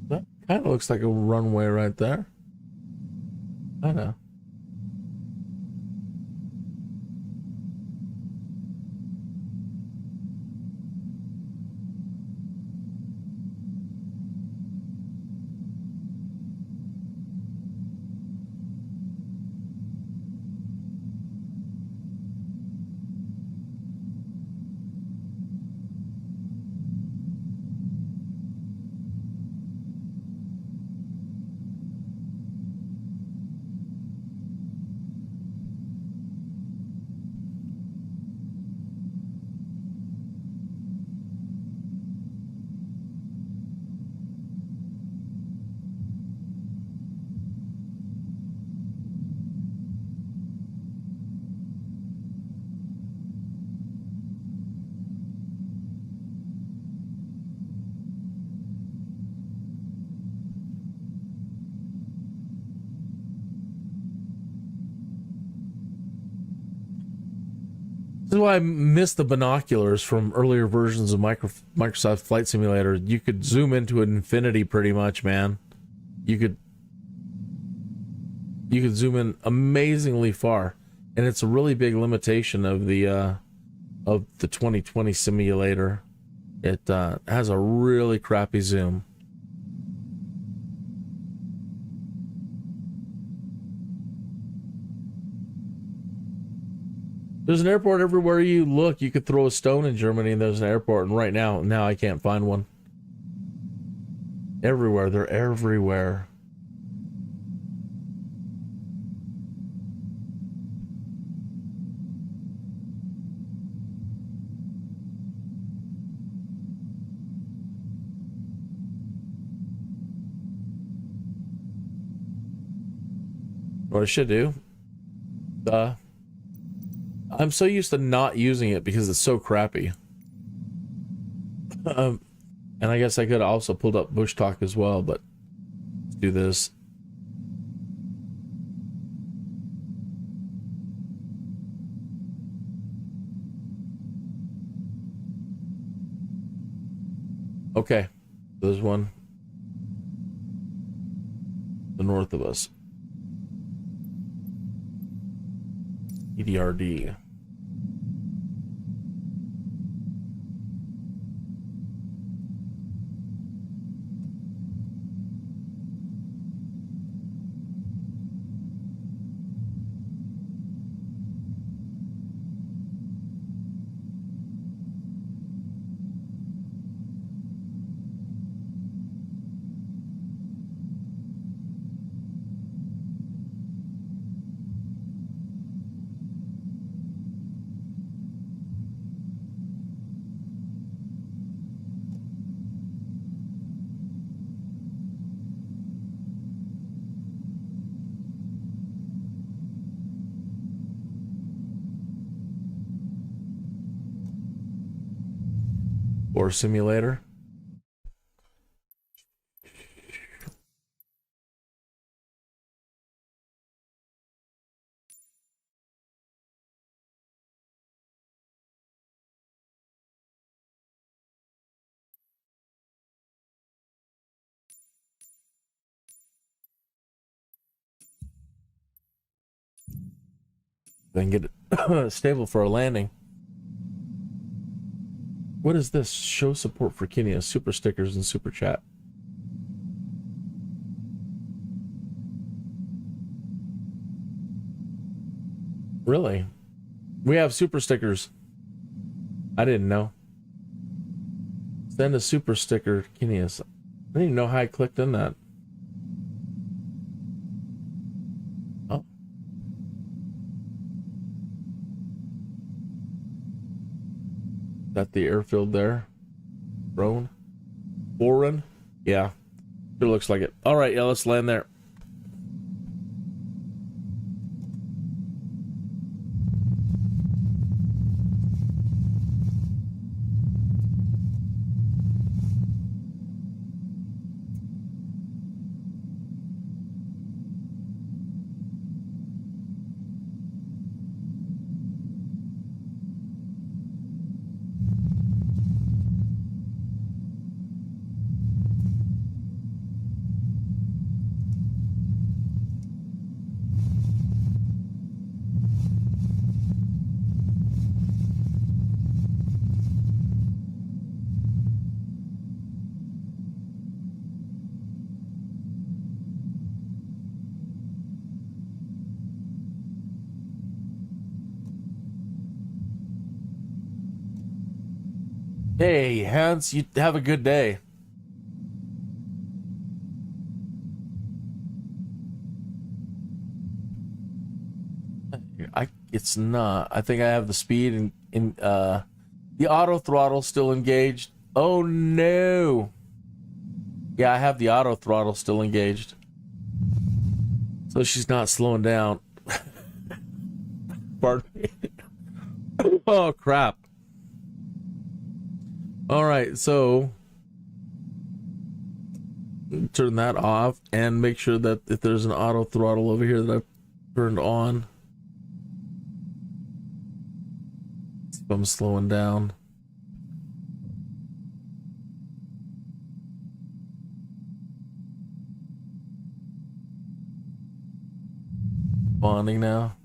That kind of looks like a runway right there. I know. This is why I miss the binoculars from earlier versions of Microsoft Flight Simulator. You could zoom into infinity pretty much, man. You could zoom in amazingly far, and it's a really big limitation of the 2020 simulator. It has a really crappy zoom. There's an airport everywhere you look. You could throw a stone in Germany and there's an airport, and right now I can't find one. Everywhere, they're everywhere. What I should do, I'm so used to not using it because it's so crappy. And I guess I could have also pulled up Bushtalk as well, but let's do this. Okay, there's one the north of us. EDRD. or simulator. Then get it stable for a landing. What is this? Show support for Kenya, super stickers and super chat. Really? We have super stickers. I didn't know. Send a super sticker, Kenius. I didn't even know how I clicked on that. Oh. That the airfield there? Drone? Foreign? Yeah. Sure looks like it. Alright, yeah, let's land there. Hey, Hans, you have a good day. It's not. I think I have the speed and the auto throttle still engaged. Oh no. Yeah, I have the auto throttle still engaged. So she's not slowing down. Pardon me. Oh crap. All right, so turn that off and make sure that if there's an auto throttle over here that I've turned on. See if I'm slowing down. Bonding now.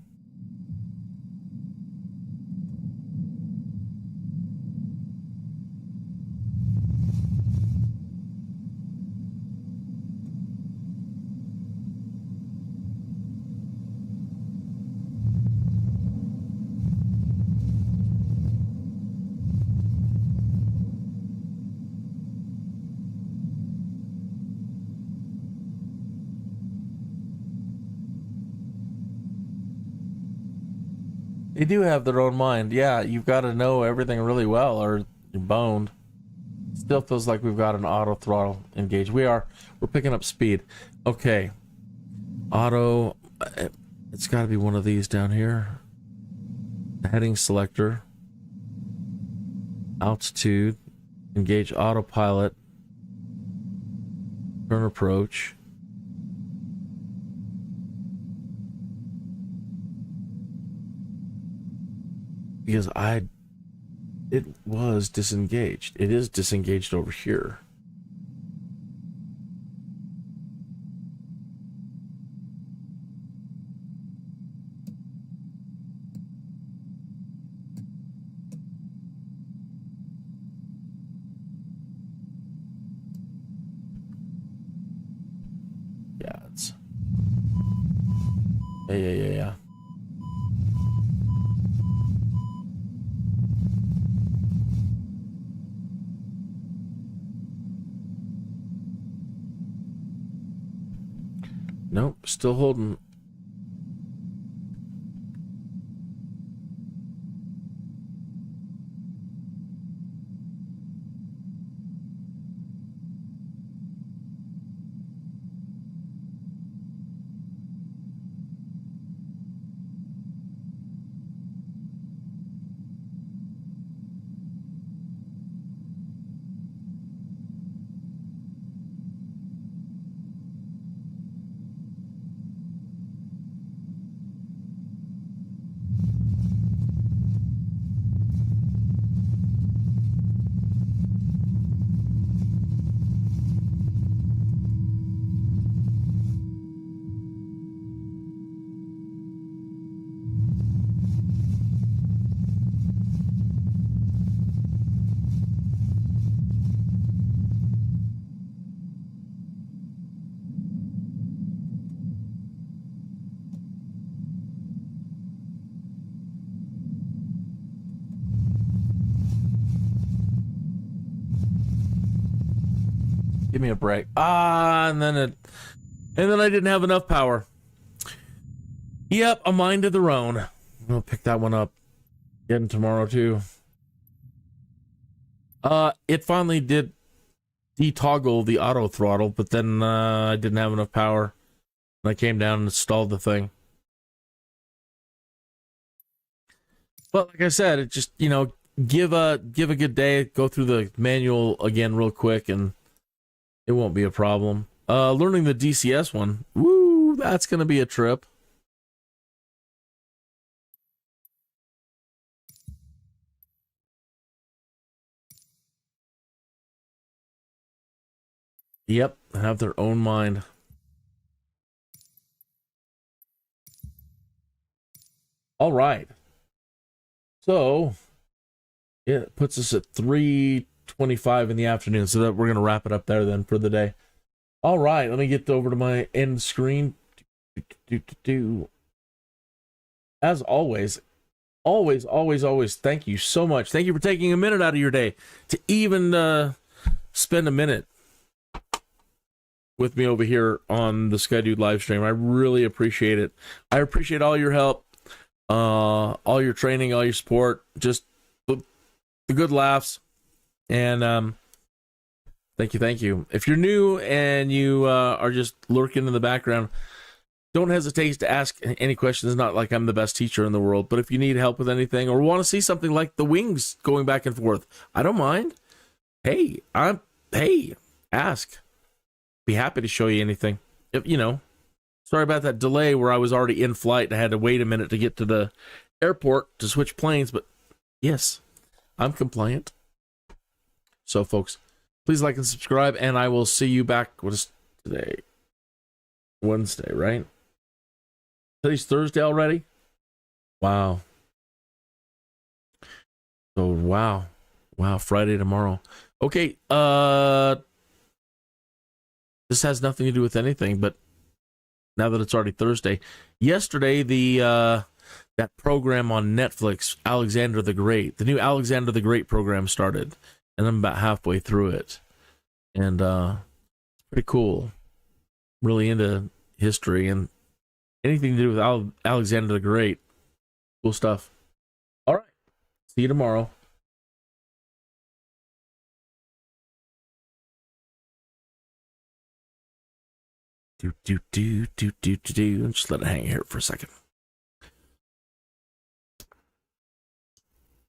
They do have their own mind. Yeah, you've got to know everything really well or you're boned. Still feels like we've got an auto throttle engaged. We're picking up speed. Okay. Auto, it's got to be one of these down here. Heading selector. Altitude. Engage autopilot. Turn approach. Because it was disengaged. It is disengaged over here. Yeah, it's... Yeah. Nope, still holding. Give me a break. And then I didn't have enough power. Yep, a mind of their own. I'll pick that one up again tomorrow too. It finally did detoggle the auto throttle, but then I didn't have enough power. And I came down and installed the thing. But like I said, it just, you know, give a good day, go through the manual again real quick, and it won't be a problem. Learning the DCS one, woo, that's gonna be a trip. Yep, have their own mind. All right. So it puts us at 3:25 in the afternoon, so that we're going to wrap it up there then for the day. All right, let me get over to my end screen. As always, always, thank you so much. Thank you for taking a minute out of your day to even spend a minute with me over here on the Skydude live stream. I really appreciate it. I appreciate all your help, all your training, all your support, just the good laughs, and thank you. If you're new and you are just lurking in the background, don't hesitate to ask any questions. It's not like I'm the best teacher in the world, but if you need help with anything or want to see something like the wings going back and forth, I don't mind. Hey, ask. Be happy to show you anything. If, you know, sorry about that delay where I was already in flight and I had to wait a minute to get to the airport to switch planes, but yes, I'm compliant. So, folks, please like and subscribe, and I will see you back. What is today? Wednesday, right? Today's Thursday already? Wow. So, wow, Friday tomorrow. Okay, this has nothing to do with anything, but now that it's already Thursday, yesterday that program on Netflix, Alexander the Great, the new Alexander the Great program started, and I'm about halfway through it, and it's pretty cool. Really into history and anything to do with Alexander the Great. Cool stuff. All right, see you tomorrow. Just let it hang here for a second.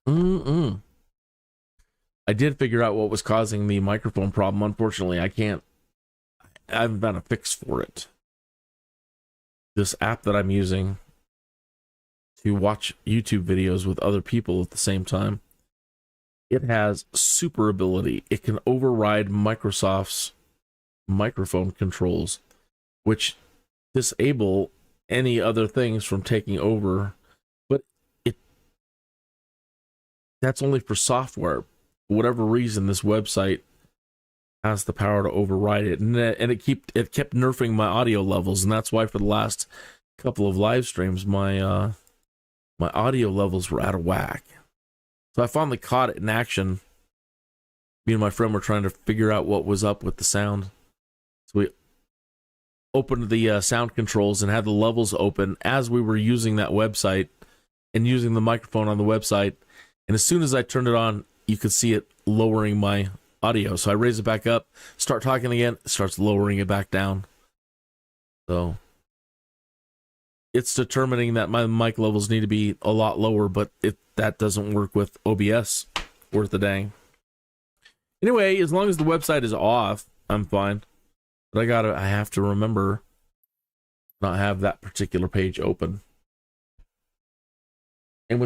I did figure out what was causing the microphone problem. Unfortunately, I haven't found a fix for it. This app that I'm using to watch YouTube videos with other people at the same time, it has super ability. It can override Microsoft's microphone controls, which disable any other things from taking over, but that's only for software. For whatever reason, this website has the power to override it, and it kept nerfing my audio levels, and that's why for the last couple of live streams, my audio levels were out of whack. So I finally caught it in action. Me and my friend were trying to figure out what was up with the sound, so we opened the sound controls and had the levels open as we were using that website and using the microphone on the website. And as soon as I turned it on, you could see it lowering my audio. So I raise it back up, start talking again, it starts lowering it back down. So it's determining that my mic levels need to be a lot lower, but that doesn't work with OBS worth a dang. Anyway, as long as the website is off, I'm fine. But I have to remember not have that particular page open.